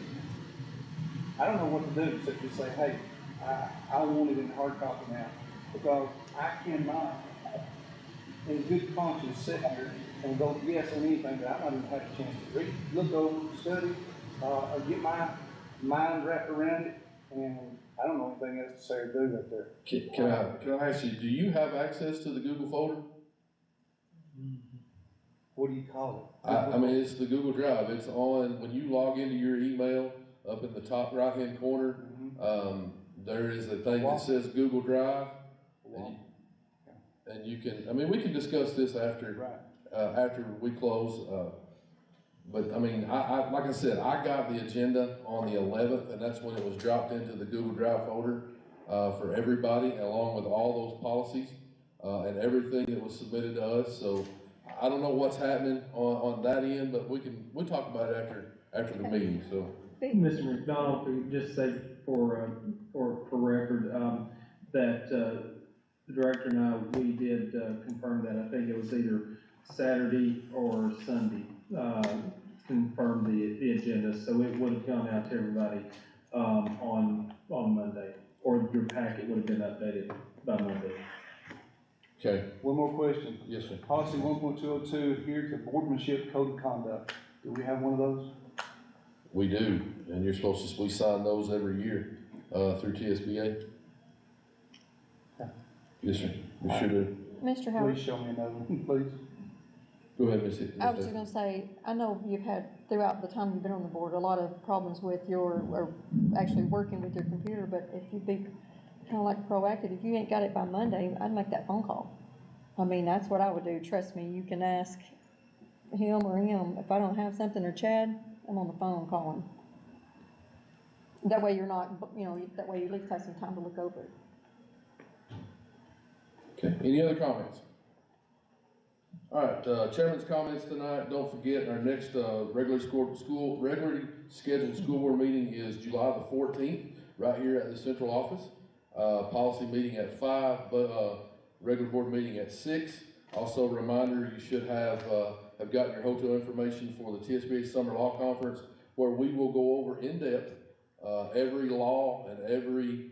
I don't know what to do except to say, hey, I want it in hard copy now. Because I cannot, in good conscience, sit here and vote yes on anything that I've not even had a chance to read, look over, study, or get my mind wrapped around it. And I don't know anything else to say or do right there. Can I ask you, do you have access to the Google folder? What do you call it? I mean, it's the Google Drive. It's on, when you log into your email, up in the top right-hand corner, there is a thing that says Google Drive. And you can, I mean, we can discuss this after, after we close, but I mean, I, like I said, I got the agenda on the 11th, and that's when it was dropped into the Google Drive folder, for everybody, along with all those policies, and everything that was submitted to us. So I don't know what's happening on that end, but we'll talk about it after the meeting, so. Mr. McDonald, could just say for record, that, the director and I, we did, confirm that. I think it was either Saturday or Sunday, confirmed the agenda, so it would have gone out to everybody, on Monday, or your packet would have been updated by Monday. Okay. One more question. Yes, sir. Policy 1.202, adhere to boardmanship code of conduct. Do we have one of those? We do, and you're supposed to, we sign those every year, through TSBA. Yes, sir. We sure do. Mr. Howard, Please show me another one, please. Go ahead, Ms. I was just gonna say, I know you've had, throughout the time you've been on the board, a lot of problems with or actually working with your computer, but if you'd be kinda like proactive, if you ain't got it by Monday, I'd make that phone call. I mean, that's what I would do, trust me, you can ask him or him, if I don't have something, or Chad, I'm on the phone calling. That way you're not, that way you at least have some time to look over it. Okay, any other comments? All right, chairman's comments tonight. Don't forget, our next, regularly scheduled school board meeting is July the 14th, right here at the central office. Policy meeting at 5, but, regular board meeting at 6. Also, a reminder, you should have gotten your hotel information for the TSBA Summer Law Conference, where we will go over in depth, every law and every,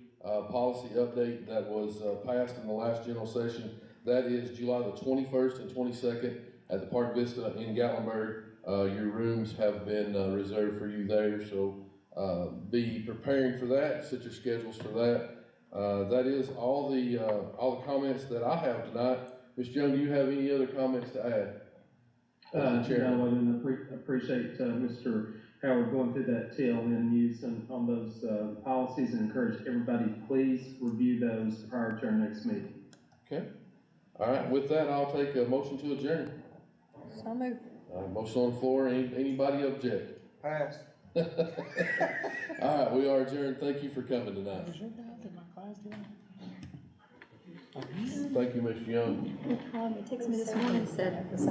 policy update that was, passed in the last general session. That is July the 21st and 22nd at the Park Vista in Gatlinburg. Your rooms have been, reserved for you there, so, be preparing for that, set your schedules for that. That is all the comments that I have tonight. Ms. Jones, do you have any other comments to add? No, I didn't appreciate, Mr. Howard going through that TLN news on those, policies, and encourage everybody, please review those prior to our next meeting. Okay. All right, with that, I'll take a motion to adjourn. So moved. Motion on the floor, anybody object? Pass. All right, we are adjourned. Thank you for coming tonight. Was your guys in my class today? Thank you, Mr. Young. He called me, texted me this morning, said,